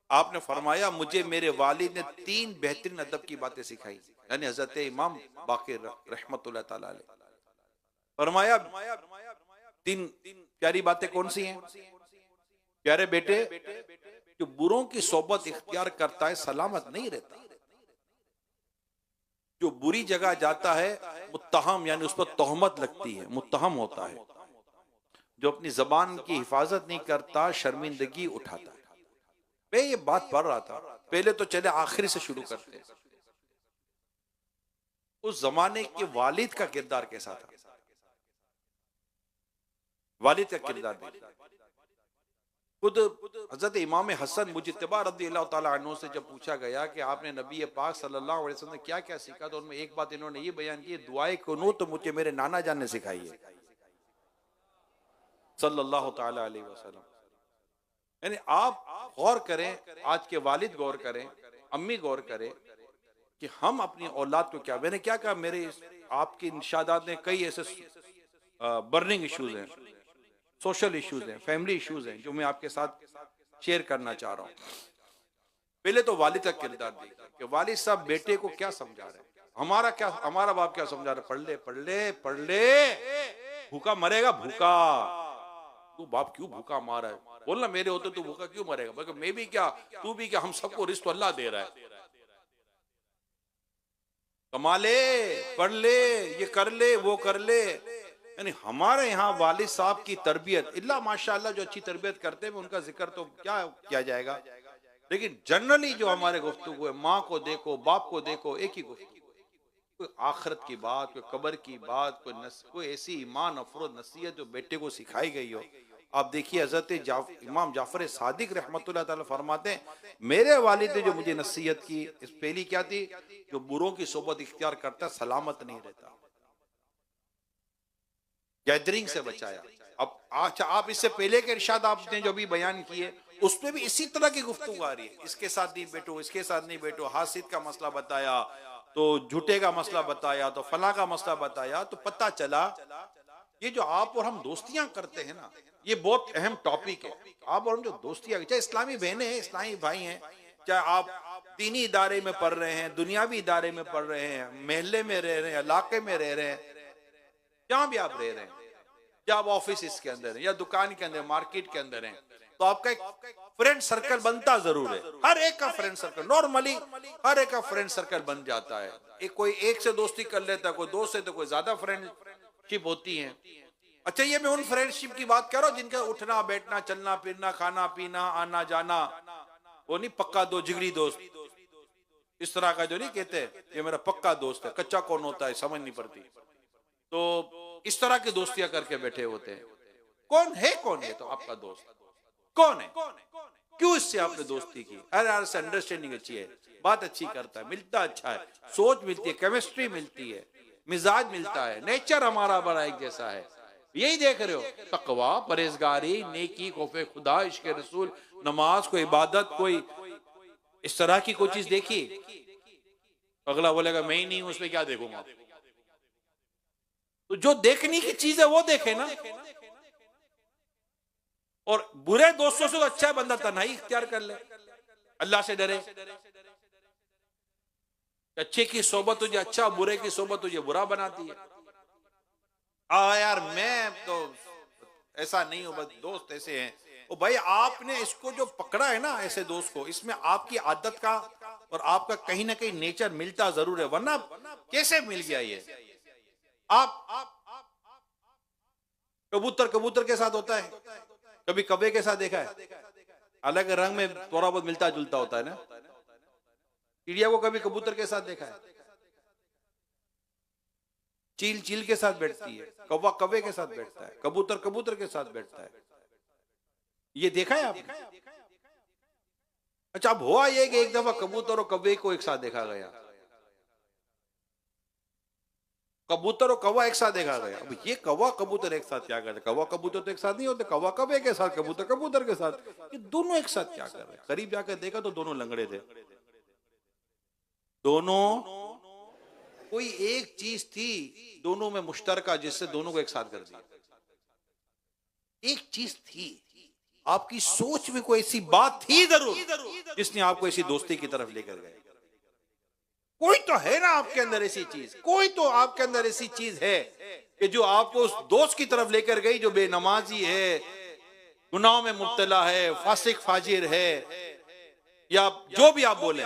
आपने फरमाया, मुझे मेरे वालिद ने 3 बेहतरीन अदब की बातें सिखाई, यानी हजरत इमाम बाक़िर रहमतुल्लाह ताला अलैह। फरमाया, 3 प्यारी बातें कौन सी हैं? प्यारे बेटे, जो बुरों की सोबत इख्तियार करता है सलामत नहीं रहता। जो बुरी जगह जाता है, मुत्तहम यानी उस पर तोहमत लगती है, मुत्तहम होता है। जो अपनी जबान की हिफाजत नहीं करता, शर्मिंदगी उठाता है। मैं ये बात पढ़ रहा था, पहले तो चले आखिरी से शुरू करते हैं। उस जमाने के वालिद का किरदार कैसा था? वालिद का किरदार देखा। खुद हजरत इमाम हसन मुज्तबा रज़ियल्लाहु ताला अन्हु से जब पूछा गया कि आपने नबी पाक सल्लल्लाहु अलैहि वसल्लम ने क्या क्या सीखा, तो उनमें एक बात इन्होंने ये बयान की, दुआए कुनूत तो मुझे मेरे नाना जान ने सिखाई है सल्लल्लाहु ताला अलैहि वसल्लम। यानी आप गौर करें, आज के वालिद गौर करें, अम्मी गौर करें कि हम अपनी औलाद को क्या, मैंने क्या कहा, मेरे आपके इंशादात में कई ऐसे बर्निंग इश्यूज हैं, सोशल इश्यूज हैं, फैमिली इश्यूज हैं, जो मैं आपके साथ शेयर करना चाह रहा हूं। पहले तो वालिद का किरदार देखिए कि वालिद साहब बेटे को क्या समझा रहे हैं। हमारा बाप क्या समझा रहा है? पढ़ ले पढ़ ले पढ़ ले, भूखा मरेगा भूखा। तू बाप क्यों भूखा मारा है? बोलना, मेरे होते तू भूखा क्यों मरेगा? मैं भी क्या, तू भी क्या, हम सबको रिस्क अल्लाह दे रहा है। कमा ले, पढ़ ले, ये कर ले, वो कर ले। यानी हमारे यहाँ वालिद साहब की तरबियत, इल्ला माशाअल्लाह जो अच्छी तरबियत करते हैं, उनका जिक्र तो क्या किया जाएगा, लेकिन जनरली जो हमारे गुफ्तगू है, माँ को देखो, बाप को देखो, एक ही गुफ्तगू, कोई आखिरत की बात, कोई कब्र की बात, कोई ऐसी ईमान अफरोज नसीहत जो बेटे को सिखाई गई हो। आप देखिए, हजरत इमाम जाफर सादिक रहमतुल्लाह ताला फरमाते हैं, मेरे वालिद ने जो मुझे नसीहत की, इस पहली क्या थी, जो बुरों की सोबत इख्तियार करता सलामत नहीं रहता, गैदरिंग से बचाया। अब अच्छा, आप इससे पहले के इरशाद आपने जो भी बयान किए, उसमें भी इसी तरह की गुफ्तगू आ रही है, इसके साथ नहीं बैठो, इसके साथ नहीं बैठो, हासिद का मसला बताया, तो झूठे का मसला बताया, तो फला का मसला बताया। तो पता चला ये जो आप और हम दोस्तियां करते हैं ना, ये बहुत अहम टॉपिक है। आप और हम जो दोस्तियां, चाहे इस्लामी बहनें हैं, इस्लामी भाई हैं, चाहे आप दीनी इदारे में पढ़ रहे हैं, दुनियावी इदारे में पढ़ रहे हैं, महल्ले में रह रहे हैं, इलाके में रह रहे हैं, जहां भी आप रह रहे हैं, या आप ऑफिस के अंदर है या दुकान के अंदर, मार्केट के अंदर है, तो आपका एक फ्रेंड सर्कल बनता जरूर है। हर एक का फ्रेंड सर्कल, नॉर्मली हर एक का फ्रेंड सर्कल बन जाता है। कोई एक से दोस्ती कर लेता है, कोई दो से, तो कोई ज्यादा फ्रेंडशिप होती है। अच्छा, ये मैं उन फ्रेंडशिप की बात कर रहा हूँ जिनका उठना बैठना, चलना फिरना, खाना पीना, आना जाना, वो नहीं पक्का दो जिगरी दोस्त, इस तरह का जो नहीं कहते ये मेरा पक्का दोस्त है। कच्चा कौन होता है समझ नहीं पड़ती। तो इस तरह की दोस्तियां करके बैठे होते हैं। कौन है तो आपका दोस्त कौन है? क्यों इससे आपने दोस्ती की? अरे यार से अंडरस्टैंडिंग अच्छी है, बात अच्छी करता है, मिलता अच्छा है, सोच मिलती है, केमिस्ट्री मिलती है, मिजाज मिलता है, नेचर हमारा बड़ा एक जैसा है। यही देख रहे हो, तकवा, परहेजगारी, नेकी, खौफे खुदा, इश्क रसूल, नमाज, कोई इबादत, कोई इस तरह की कोई चीज देखी? अगला बोलेगा मैं ही नहीं हूं, उसमें क्या देखूंगा? तो जो देखने की चीज है वो देखे ना। और बुरे दोस्तों से तो अच्छा है बंदा तन्हाई इख्तियार कर ले, अल्लाह से डरे। अच्छे की सोबत तुझे अच्छा, बुरे की सोबत तुझे बुरा बनाती है। यार मैं तो ऐसा नहीं हूं, बस दोस्त ऐसे हैं। ओ भाई, आपने इसको जो पकड़ा है ना ऐसे दोस्त को, इसमें आपकी आदत का और आपका कहीं ना कहीं नेचर मिलता जरूर है, वरना कैसे मिल गया ये? आप कबूतर कबूतर के साथ होता है, कभी कबे के साथ देखा है? अलग रंग में थोड़ा बहुत मिलता जुलता होता है ना। चिड़िया को कभी कबूतर के साथ देखा है? चील चील के साथ बैठती है, कौवा कौवे के साथ बैठता है, कबूतर कबूतर के साथ बैठता है। ये देखा है आपने? अच्छा, अब हुआ ये कि एक दफा कबूतर और कौवे को एक साथ देखा गया, कबूतर और कौवा एक साथ देखा गया। अब ये कौवा कबूतर एक साथ क्या कर रहे? कौवा कबूतर तो एक साथ नहीं होते, कौवा कौवे के साथ, कबूतर कबूतर के साथ, ये दोनों एक साथ क्या कर रहे? करीब जाकर देखा तो दोनों लंगड़े थे, दोनों कोई एक चीज थी दोनों में मुश्तरका जिससे दोनों को एक साथ कर दिया। एक चीज थी, आपकी सोच में कोई ऐसी बात थी जरूर जिसने आपको ऐसी दोस्ती की तरफ लेकर गए। कोई तो है ना आपके अंदर ऐसी चीज, कोई तो आपके अंदर ऐसी चीज है कि जो आपको उस दोस्त की तरफ लेकर गई जो बेनमाजी है, गुनाहों में मुब्तला है, फासिक फाजिर है, या जो भी आप बोले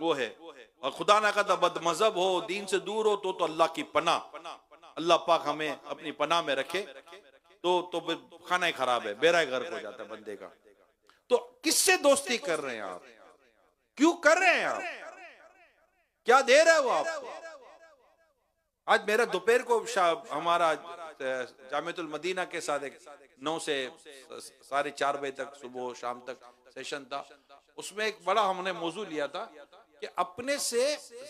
वो है। और खुदा ना कहता बदमजहब हो, दीन से दूर हो तो अल्लाह की पनाह, अल्लाह पाक हमें अपनी पनाह में रखे। तो खाना ही खराब है, बेरा गर्क हो जाता है बंदे का। तो किससे दोस्ती कर रहे हैं आप? क्यों कर रहे हैं आप? क्या दे रहे हो आपको? आज मेरा दोपहर को हमारा जामिअतुल मदीना के साथ एक 9 से 4:30 बजे तक सुबह शाम तक सेशन था। उसमें एक बड़ा हमने मौजू लिया था कि अपने से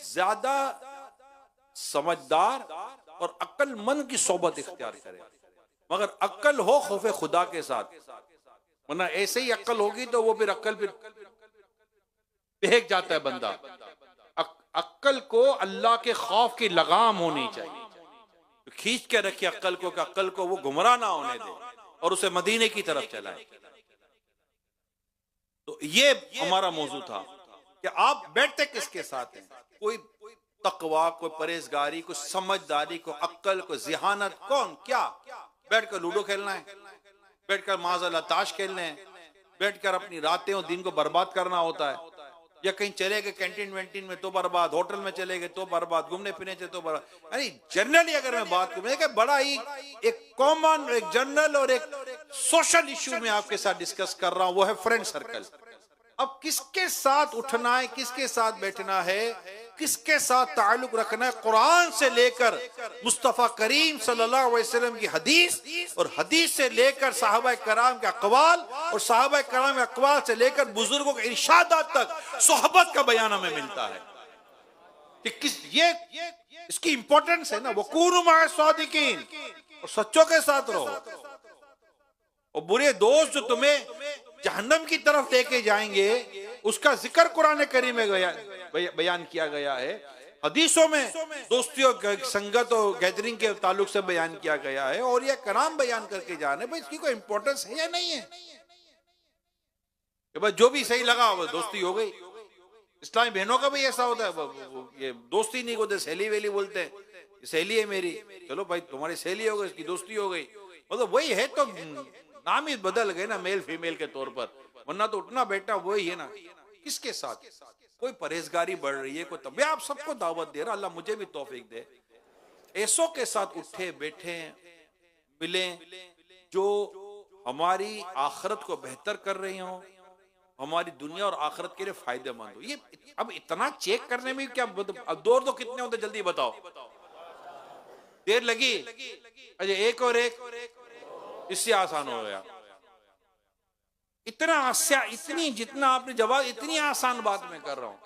ज्यादा समझदार और अक्लमंद की सोबत इख्तियार करें, मगर अक्ल हो खौफे खुदा के साथ, वरना ऐसे ही अक्ल होगी तो वो फिर अक्ल फिर बहक जाता है बंदा। अक्ल को अल्लाह के खौफ की लगाम होनी चाहिए, तो खींच के रखे अक्ल को, कि अक्ल को वो गुमराह ना होने दे और उसे मदीने की तरफ चलाए। तो ये हमारा मौजू था कि आप बैठते किसके साथ हैं? कोई तकवा, कोई परहेजगारी, कोई समझदारी, कोई अक्ल, कोई जिहानत, कौन क्या? बैठकर लूडो खेलना है, बैठकर माज़अल्लाह ताश खेलने हैं, बैठकर अपनी रातें और दिन को बर्बाद करना होता है, या कहीं चले गए कैंटीन वेंटीन में तो बर्बाद, होटल में चले गए तो बर्बाद, घूमने फिरने से तो बर्बाद। यानी जनरली अगर मैं बात करूं, बड़ा ही एक कॉमन, एक जनरल और एक सोशल इश्यू में आपके साथ डिस्कस कर रहा हूं, वो है फ्रेंड सर्कल। अब किसके साथ उठना है, किसके साथ बैठना है, किसके साथ ताल्लुक रखना है, कुरान से लेकर मुस्तफा करीम सल्लल्लाहु अलैहि वसल्लम की हदीस, और हदीस से लेकर साहबा कराम के अक़वाल, और साहबा कराम के अक़वाल से लेकर बुजुर्गों के इरशादात तक सोहबत का बयान हमें मिलता है कि किस ये इसकी इंपॉर्टेंस है ना। वकूनु मअ सादिकीन, और सच्चों के साथ रहो। और बुरे दोस्त जो तुम्हें जहन्नम की तरफ लेके जाएंगे, उसका जिक्र कुरान करीम में बयान किया गया है, हदीसों में दोस्ती और संगत और गैदरिंग के ताल्लुक से बयान किया गया है, और ये कराम बयान करके जा रहे हैं। भाई इसकी कोई इंपॉर्टेंस है या नहीं है? कि भाई जो भी सही लगा वो दोस्ती हो गई। इस्लामी बहनों का भी ऐसा होता है, ये दोस्ती नहीं होते, सहेली वेली बोलते हैं, सहेली है मेरी, चलो भाई तुम्हारी सहेली हो गई, इसकी दोस्ती हो गई। मतलब वही है, तो नाम ही बदल गए ना मेल फीमेल के तौर पर, वरना तो उठना बैठना वही है ना। किसके साथ? कोई परहेजगारी बढ़ रही है, कोई तब आप सबको दावत दे रहा, अल्लाह मुझे भी तौफीक दे, ऐसों के साथ उठे बैठे मिले जो हमारी आखिरत को बेहतर कर रही हो, हमारी दुनिया और आखिरत के लिए फायदेमंद हो। ये अब इतना चेक करने में क्या, अब दौर तो कितने होते जल्दी बताओ? देर लगी, अजय एक और एक, इससे आसान हो गया। इतना आसान, इतनी जितना आपने जवाब, इतनी आसान बात मैं कर रहा हूं।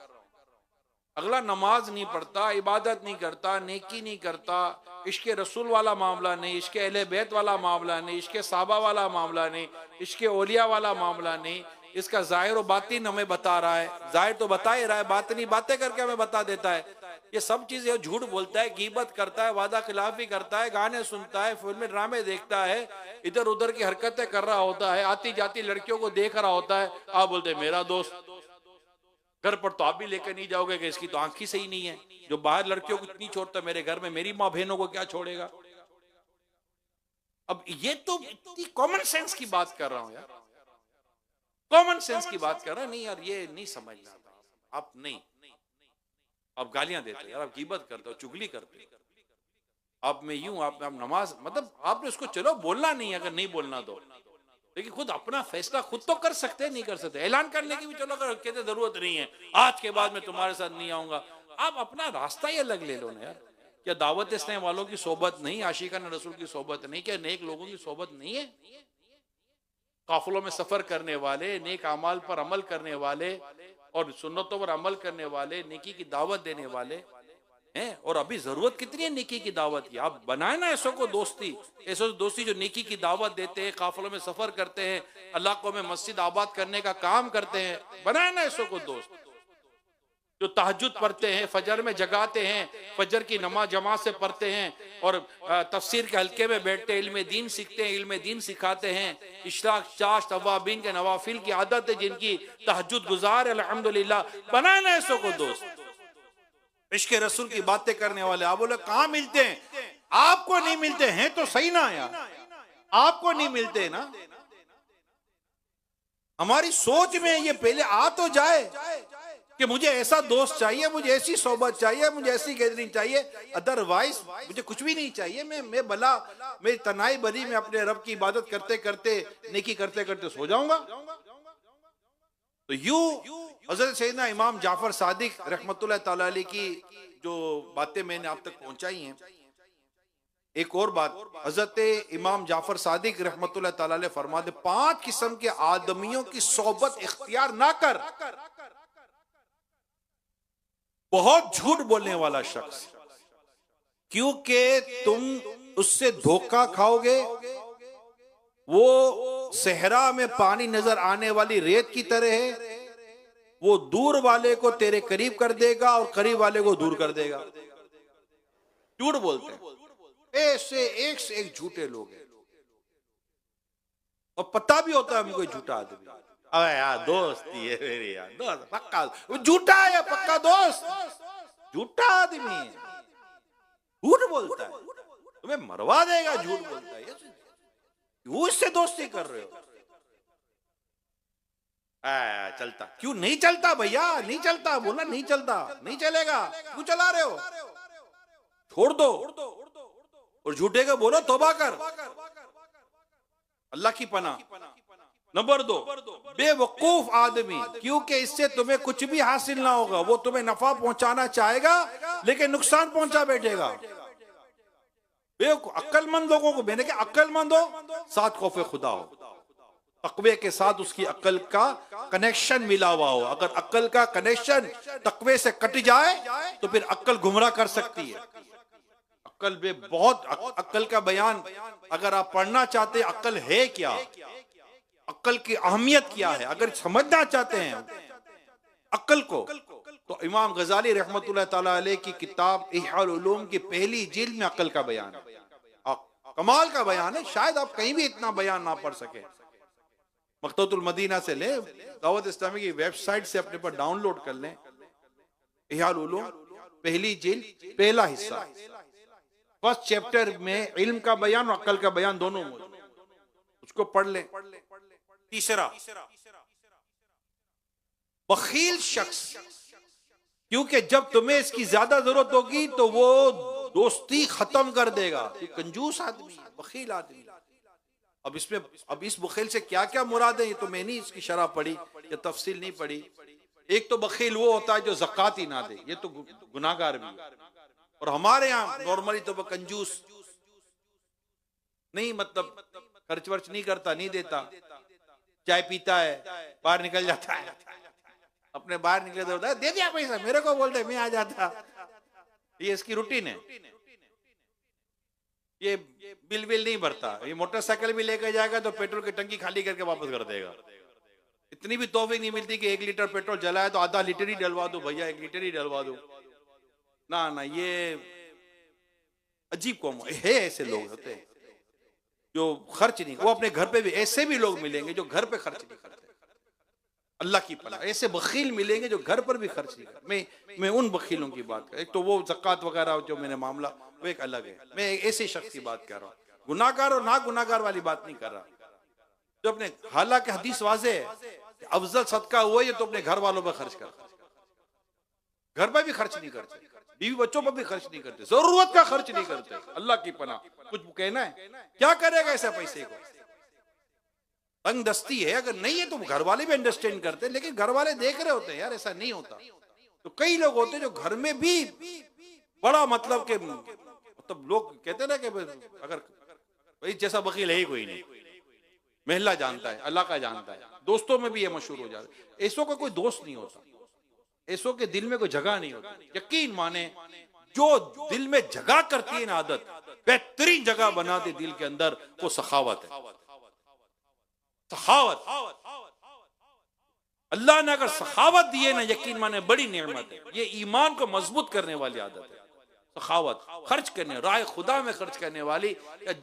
अगला नमाज नहीं पढ़ता, इबादत नहीं करता, नेकी नहीं करता, इश्क रसूल वाला मामला नहीं, इश्क अहले बैत वाला मामला नहीं, इश्क साहबा वाला मामला नहीं, इश्क औलिया वाला मामला नहीं, इसका जाहिर और बातिन हमें बता रहा है। जाहिर तो बता ही रहा है, बातिनी बातें करके हमें बता देता है। ये सब चीजें, झूठ बोलता है, गीबत करता है, वादा खिलाफी करता है, गाने सुनता है, फिल्में ड्रामे देखता है, इधर उधर की हरकतें कर रहा होता है, आती जाती लड़कियों को देख रहा होता है। आप बोलते मेरा दोस्त, घर पर तो आप भी लेकर नहीं जाओगे कि इसकी तो आंख ही सही नहीं है, जो बाहर लड़कियों को इतनी छोड़ता, मेरे घर में मेरी माँ बहनों को क्या छोड़ेगा। अब ये तो इतनी कॉमन सेंस की बात कर रहा हूं यार, कॉमन सेंस की बात कर रहा है। नहीं यार, ये नहीं समझना था आप, नहीं, आप गालियां देते हो यार, आप गीबत करते हो, चुगली करते हो, आप में यूं, आप नमाज, मतलब आपने उसको चलो बोलना नहीं, अगर नहीं बोलना तो, लेकिन खुद अपना फैसला खुद तो कर सकते हैं, नहीं कर सकते। ऐलान करने की भी चलो अगर कहते जरूरत नहीं है, आज के बाद मैं तुम्हारे साथ नहीं आऊंगा, आप अपना रास्ता ही अलग ले लो ना यार। क्या दावत इस्लाम वालों की सोबत नहीं, आशिकान रसूल की सोबत नहीं, क्या नेक लोगों की सोबत नहीं है? काफिलों में सफर करने वाले, नेक अमाल पर अमल करने वाले और सुन्नतों पर अमल करने वाले, नेकी की दावत देने वाले हैं। और अभी जरूरत कितनी है नेकी की दावत की? आप बनाए ना ऐसों को दोस्ती, ऐसो दोस्ती जो नेकी की दावत देते हैं, काफिलों में सफर करते हैं, अल्लाह को में मस्जिद आबाद करने का काम करते हैं, बनाए ना ऐसों को दोस्त, जो तहज्जुद पढ़ते हैं, फजर में जगाते हैं, फजर की नमाज जमात से पढ़ते हैं और तफसीर के हल्के में बैठते हैं, इल्म दीन सीखते हैं, इल्म दीन सिखाते हैं, इशराक चाश तवाबीन के नवाफिल की आदत है, जिनकी तहज्जुद गुजार है, अल्हम्दुलिल्लाह, बनाए ना ऐसों को दोस्त। इश्क रसूल की बातें करने वाले, आप बोले कहां मिलते हैं? आपको नहीं मिलते हैं तो सही ना यार, आपको नहीं मिलते ना। हमारी सोच में ये पहले आ तो जाए कि मुझे ऐसा दोस्त चाहिए, मुझे ऐसी सोबत चाहिए, मुझे ऐसी गैदरिंग चाहिए, अदरवाइज मुझे कुछ भी नहीं चाहिए। मैं भला मेरी तनाई बरी में अपने रब की इबादत करते करते, नेकी करते करते सो जाऊंगा। तो यूं हजरत सैयदना इमाम जाफर सादिक रहमतुल्लाह तआला अलैह की जो बातें मैंने आप तक पहुंचाई हैं, एक और बात, हजरत इमाम जाफर सादिक रहमतुल्लाह तआला अलैह फरमाते, 5 किस्म के आदमियों की सोबत इख्तियार ना कर। बहुत झूठ बोलने वाला शख्स, क्योंकि तुम उससे धोखा खाओगे। वो सहरा में पानी नजर आने वाली रेत की तरह है, वो दूर वाले को तेरे करीब कर देगा और करीब वाले को दूर कर देगा। झूठ बोलते हैं, ऐसे एक से एक झूठे लोग हैं, और पता भी होता है हमको झूठा आदमी। अबे यार दोस्ती है मेरी, यार दोस्त पक्का, वो झूठा है या पक्का दोस्त? झूठा आदमी है, झूठ बोलता है, तुम्हें मरवा देगा, झूठ बोलता है। क्यों इससे दोस्ती कर रहे हो? चलता क्यों नहीं चलता भैया? नहीं चलता, बोला नहीं चलता, नहीं चलेगा, क्यों चला रहे हो? छोड़ दो और झूठे को बोलो तौबा कर, अल्लाह की पनाह। नंबर 2, बेवकूफ आदमी, क्योंकि इससे तुम्हें कुछ भी हासिल ना होगा। वो तुम्हें नफा पहुंचाना चाहेगा लेकिन नुकसान पहुंचा बैठेगा। अक्लमंद लोगों को मैंने कहा, अक्लमंद हो साथ खौफे खुदा हो, तकवे के साथ उसकी अक्ल का कनेक्शन मिला हुआ हो। अगर अक्ल का कनेक्शन तकवे से कट जाए तो फिर अक्ल गुमराह कर सकती है। अक्ल में बहुत, अक्ल का बयान अगर आप पढ़ना चाहते हैं, अक्ल है क्या, अक्ल की अहमियत क्या है, अगर समझना चाहते हैं अक्ल को, तो इमाम गजाली रहमतुल्लाह ताला अलैह की किताब इह्याउल उलूम की पहली जिल्द में अक्ल का बयान है। कमाल का बयान है, शायद आप कहीं भी इतना बयान ना पढ़ सके। मकतबतुल मदीना से ले, दावत इस्लामी की वेबसाइट से अपने पर डाउनलोड कर लें, इह्याउल उलूम पहली जिल्द पहला हिस्सा, फर्स्ट चैप्टर में इल्म का बयान और अक्ल का बयान दोनों मौजूद, उसको पढ़ लें। तीसरा, बखील शख्स, क्योंकि जब तुम्हें इसकी ज्यादा जरूरत होगी तो वो दोस्ती खत्म कर देगा। कंजूस आदमी, बखील आदमी। अब इस बखील से क्या क्या मुराद है, ये तो मैंने इसकी शरह पढ़ी या तफसील नहीं पढ़ी। एक तो बखील वो होता है जो ज़कात ही ना दे, ये तो गुनाहगार भी। और हमारे यहाँ नॉर्मली तो वो कंजूस नहीं, मतलब खर्च वर्च नहीं करता, नहीं देता, चाय पीता है, बाहर निकल जाता है, अपने बाहर निकले तो होता है दे दिया पैसा, मेरे को बोलते मैं आ जाता। ये इसकी रूटीन है। ये बिल नहीं भरता, ये मोटरसाइकिल भी लेकर जाएगा तो पेट्रोल की टंकी खाली करके वापस कर देगा। इतनी भी तौफीक नहीं मिलती कि 1 लीटर पेट्रोल जलाया तो आधा लीटर ही डलवा दो भैया, 1 लीटर ही डलवा दो। ना ना, ये अजीब कौम है। ऐसे लोग होते हैं जो खर्च नहीं, वो अपने घर पे भी ऐसे भी लोग मिलेंगे जो घर पे खर्च नहीं करते। अल्लाह की पनाह, ऐसे बखील मिलेंगे जो घर पर भी खर्च नहीं करते। मैं उन बखीलों की बात कर, एक तो वो ज़कात वगैरह जो मैंने मामला वो एक अलग है, मैं एक ऐसे शख्स की बात कर रहा हूँ। गुनाहगार और ना गुनाहगार वाली बात नहीं कर रहा, जो अपने, हालांकि हदीस वाज़े है, अफजल सदका हुआ ये तो अपने घर वालों पर खर्च करता, घर पर भी खर्च नहीं करते, बीवी बच्चों पर भी खर्च नहीं करते, जरूरत का खर्च नहीं करते। अल्लाह की पनाह, कुछ कहना है क्या करेगा ऐसे पैसे को? तंग दस्ती है, अगर नहीं है तो घर वाले भी अंडरस्टैंड करते, लेकिन घर वाले देख रहे होते हैं यार ऐसा नहीं होता। तो कई लोग होते हैं जो घर में भी बड़ा मतलब के, मतलब लोग कहते ना कि अगर भाई जैसा वकील है ही कोई नहीं, महल्ला जानता है, अल्लाह का जानता है, दोस्तों में भी ये मशहूर हो जाता है। ऐसों का कोई दोस्त नहीं होता, ऐसों के दिल में कोई जगह नहीं होती। यकीन माने जो दिल में जगह करती है ना आदत, बेहतरीन जगह बनाती दिल के अंदर, वो सखावत है। सखावत, अल्लाह ने अगर सखावत दी है ना, यकीन माने बड़ी नेमत है। ये ईमान को मजबूत करने वाली आदत है सखावत, खर्च करने, राह खुदा में खर्च करने वाली,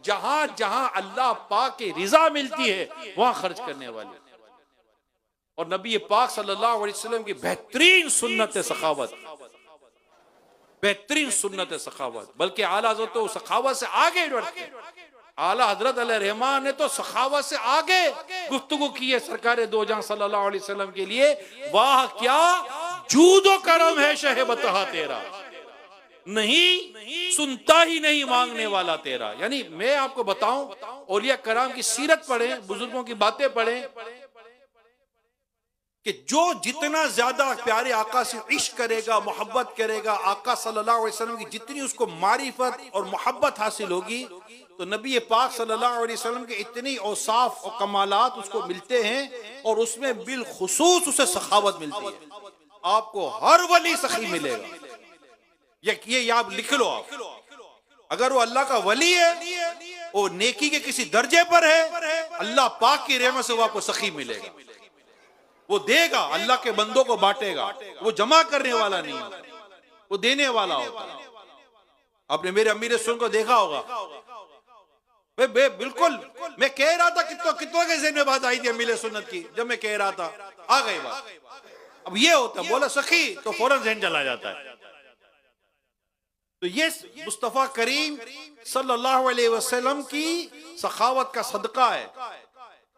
जहां जहां अल्लाह पाक की रिजा मिलती है वहां खर्च करने वाली। और नबी पाक सल्लल्लाहु अलैहि वसल्लम की बेहतरीन सुन्नत है सखावत, बेहतरीन सुन्नत है सखावत। बल्कि आला हज़रत तो सखावत से आगे बढ़ते, आला हजरत अलैहिर्रहमान ने तो सखावत से आगे गुफ्तगू की है सरकार दो जहां सल्लल्लाहु अलैहि वसल्लम के लिए। वाह क्या जूदो करम है शहे बतहा तेरा, नहीं सुनता ही नहीं मांगने वाला तेरा। यानी मैं आपको बताऊं, औलिया कराम की सीरत पढ़ें, बुजुर्गों की बातें पढ़ें, कि जो जितना ज्यादा प्यारे आका से इश्क करेगा, मोहब्बत करेगा, आका सल्लल्लाहु अलैहि वसल्लम की जितनी उसको मारिफत और मोहब्बत हासिल होगी, तो नबी पाक सल्लल्लाहु अलैहि वसल्लम के इतनी औसाफ और कमालात उसको मिलते हैं, और उसमें बिलखुसूस उसे सखावत मिलती है। आपको हर वली सखी मिलेगा, ये आप लिख लो। आप अगर वो अल्लाह का वली है, वो नेकी के किसी दर्जे पर है, अल्लाह पाक की रहमत से वो आपको सखी मिलेगा। वो देगा, अल्लाह के बंदों को बांटेगा, वो जमा करने वाला नहीं, वो देने वाला होता है। आपने मेरे अमीर सुन को देखा होगा, बिल्कुल मैं कह रहा था, कितनों के ज़हन में बात आई थी अमीर सुन्नत की, जब मैं कह रहा था आ गई बात। अब ये होता है, बोला सखी तो फौरन ज़हन चला जाता है। तो ये मुस्तफा करीम सल्लल्लाहु अलैहि वसल्लम की सखावत का सदका है।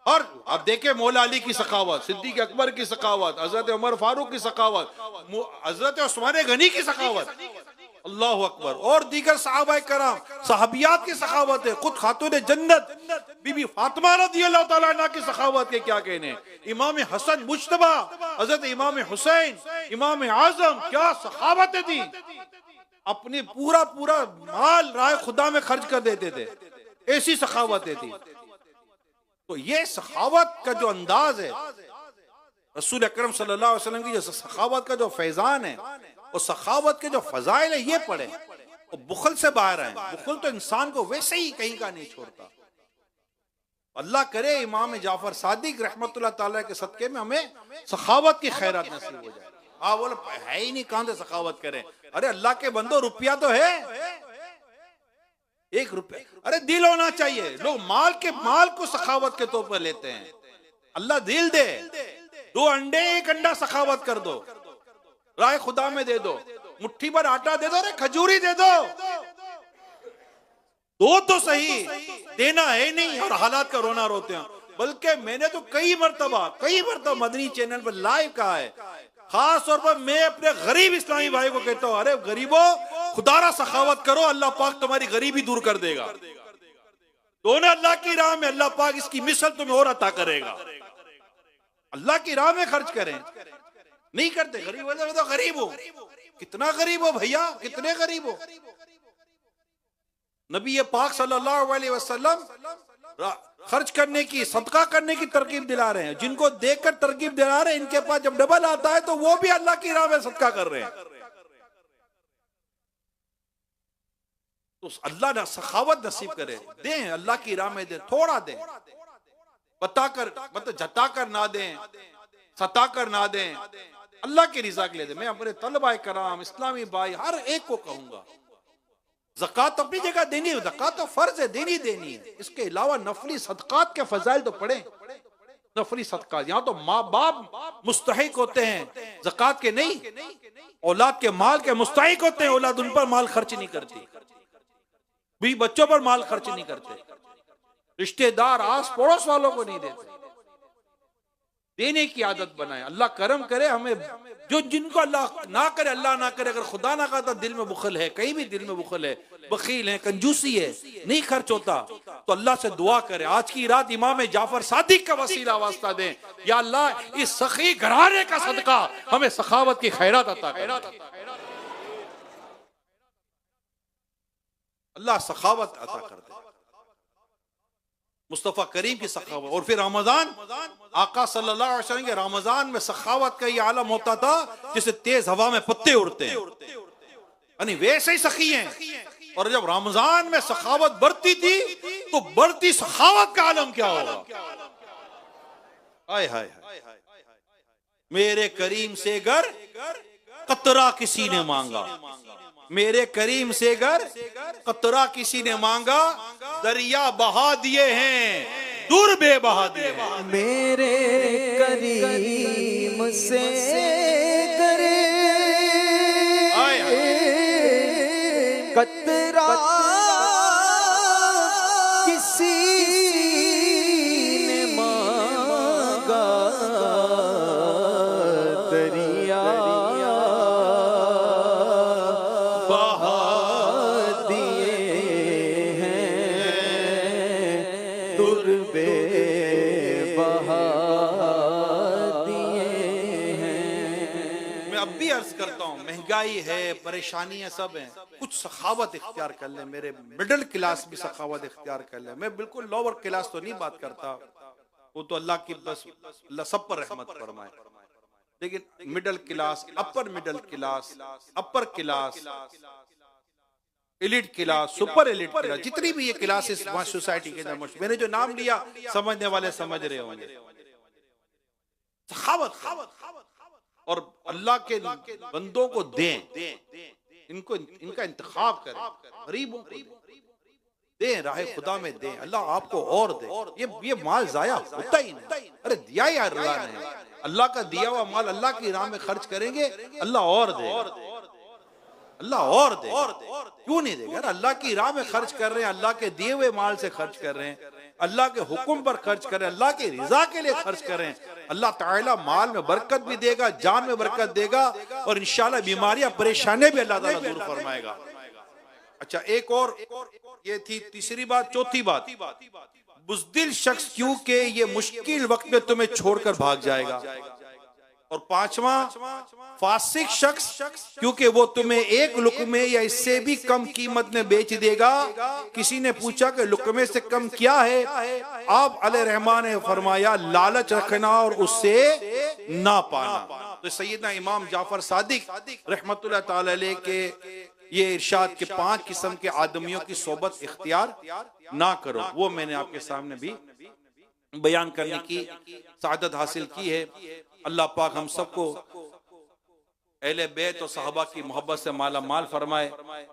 और आप देखें मौला अली की सखावत, सिद्दीक अकबर की सखावत, हजरत उमर फारूक की सखावत, हजरत उस्मान गनी की सखावत, अल्लाह अकबर, और दीगर सहाबाए कराम सहाबियात की सखावत है। खुद खातून जन्नत बीबी फातिमा रज़ियल्लाहु तआला अन्हा की सखावत के क्या कहने। इमाम हसन मुज्तबा, हजरत इमाम हुसैन, इमाम आजम, क्या सखावत थी। अपनी पूरा माल राह खुदा में खर्च कर देते थे, ऐसी सखावतें थी। तो ये सखावत का जो अंदाज है, रसूल अकरम सल्लल्लाहु अलैहि वसल्लम की जो सखावत का जो फैजान है, और सखावत के जो फजाइल है, ये पढ़े और बुखल से बाहर आए। बुखल तो इंसान को वैसे ही कहीं का नहीं छोड़ता। अल्लाह करे इमाम जाफर सादिक रहमतुल्लाह ताला के सदके में हमें सखावत की खैरात नसीब हो जाए। बोलो है ही नहीं, कहां से सखावत करें। अरे अल्लाह के बंदो, रुपया तो है, 1 रुपया, अरे दिल होना चाहिए। लोग माल को सखावत के तौर पर लेते हैं। अल्लाह दिल दे, 2 अंडे 1 अंडा सखावत कर दो, राय खुदा में दे दो, मुट्ठी भर आटा दे दो, अरे खजूरी दे दो, तो सही, देना है नहीं और हालात का रोना रोते हैं। बल्कि मैंने तो कई मरतबा मदनी चैनल पर लाइव कहा है, खास तौर पर मैं अपने गरीब इस्लामी भाई को कहता हूं, अरे गरीबों खुदारा सखावत करो, अल्लाह पाक तुम्हारी गरीबी दूर कर देगा। दोनों अल्लाह की राह में अल्लाह पाक इसकी मिसल तुम्हें और अता करेगा। अल्लाह की राह में खर्च करें, नहीं करते, गरीब हो तो गरीब हो, कितना गरीब हो भैया, कितने गरीब हो। नबी ये पाक सल्लल्लाहु अलैहि वसल्लम खर्च करने की, सदका करने की तरकीब दिला रहे हैं। जिनको देखकर तरकीब दिला रहे हैं, इनके पास जब डबल आता है तो वो भी अल्लाह की राह में सदका कर रहे हैं। तो अल्लाह ने सखावत नसीब करे, दें अल्लाह की राह में, दें, थोड़ा दें, बताकर मतलब जताकर ना दें, सताकर ना दें, अल्लाह की रिजा के लिए दें। मैं अपने तलबाए कराम, इस्लामी भाई, हर एक को कहूंगा, ज़कात अपनी जगह देनी है, ज़कात तो फर्ज है, देनी देनी है। इसके अलावा नफली सदकात के फजाइल तो पढ़े। नफली सदकात, यहाँ तो माँ बाप मुस्तहिक होते हैं ज़कात के, नहीं, औलाद के माल के मुस्तहिक होते हैं। औलाद उन पर माल खर्च नहीं करती, भी बच्चों पर माल खर्च नहीं करते, रिश्तेदार आस पड़ोस वालों को नहीं देते। देने की आदत बनाए। अल्लाह करम करे हमें, जो जिनको अल्लाह ना करे, अल्लाह ना करे, अगर खुदा ना करता दिल में बुखल है, कहीं भी दिल में बुखल है, बखील है, कंजूसी है, नहीं खर्च होता, तो अल्लाह से दुआ करे। आज की रात इमाम जाफर सादिक का वसीला वास्ता दें, या अल्लाह इस सखी घराने का सदका हमें सखावत की खैरात अता करे। अल्लाह सखावत अता कर दे, मुस्तफ़ा करीम की सखावत। और फिर रमजान, आका सल्लल्लाहु अलैहि वसल्लम के रमजान में सखावत का ये आलम होता था जैसे तेज हवा में पत्ते उड़ते हैं, यानी वैसे ही सखी हैं। और जब रमजान में सखावत बढ़ती थी तो बढ़ती सखावत का आलम क्या होगा। हाय हाय, मेरे करीम से गर कतरा किसी ने मांगा, मेरे करीम से गर कतरा किसी ने मांगा, दरिया बहा दिए हैं, दूर बे बहा दिए हैं। मेरे करीम से करे कतरा किसी ने मांगा, दरिया बहा दिए हैं, दुर्बे बहा दिए हैं। मैं अब भी अर्ज करता हूँ, महंगाई है, परेशानियां सब हैं, कुछ सखावत इख्तियार कर ले। मेरे मिडिल क्लास भी सखावत इख्तियार कर ले। मैं बिल्कुल लोअर क्लास तो नहीं बात करता, वो तो अल्लाह की बस, अल्लाह सब पर रहमत फरमाए। लेकिन middle class, upper middle class, upper class, elite class, super elite class, जितनी भी ये क्लासेस सोसाइटी के अंदर, मैंने जो नाम लिया समझने वाले समझ रहे होंगे। सखावत और अल्लाह के बंदों को दें, इनको इनका इंतखाब करें, गरीबों को दें, राह खुदा में दें। अल्लाह आपको और दे। ये माल जाया होता ही नहीं। अरे दिया यार अल्लाह ने, अल्लाह का दिया हुआ माल अल्लाह की राह में खर्च करेंगे, अल्लाह और दे, अल्लाह और दे। क्यों नहीं देगा? अल्लाह की राह में खर्च कर रहे हैं, अल्लाह के दिए हुए माल से खर्च कर रहे हैं, अल्लाह के हुक्म पर खर्च करें, अल्लाह की रिजा के लिए खर्च करें, अल्लाह ताला माल में बरकत भी देगा, जान में बरकत देगा, और इंशाल्लाह बीमारियां परेशानियां भी अल्लाह ताला दूर फरमाएगा। अच्छा, एक और, ये थी तीसरी बात। चौथी बात, बुज़दिल शख्स क्योंकि ये मुश्किल वक्त में तुम्हें छोड़कर भाग जाएगा। और पांचवा, फासिक शख्स क्योंकि वो तुम्हें एक लुकमे या इससे भी कम कीमत में बेच देगा। किसी ने पूछा कि लुकमे से कम क्या है? आप अलैहिर्रहमान ने फरमाया, लालच रखना और उससे ना पाना। तो सैयदना इमाम जाफर सादिक रहमतुल्लाह ताला अलैह के ये इरशाद के 5 किस्म के आदमियों की सोबत इख्तियार ना करो, वो मैंने आपके सामने भी बयान करने की सादत हासिल की है। अल्लाह पाक हम सबको अहले बैत और सहाबा की मोहब्बत से माला माल फरमाए।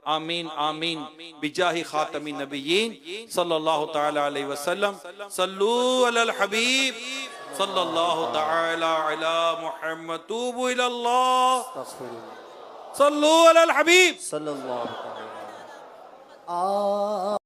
आमीन आमीन बिजाही खातमीन नबिय्यीन सल्लल्लाहु तआला अलैहि वसल्लम। सल्लू अलल हबीब सल्लल्लाहु तआला अला मुहम्मद। तूबू इलल्लाह। सल्लू अलल हबीब सल्लल्लाहु अलैहि वसल्लम।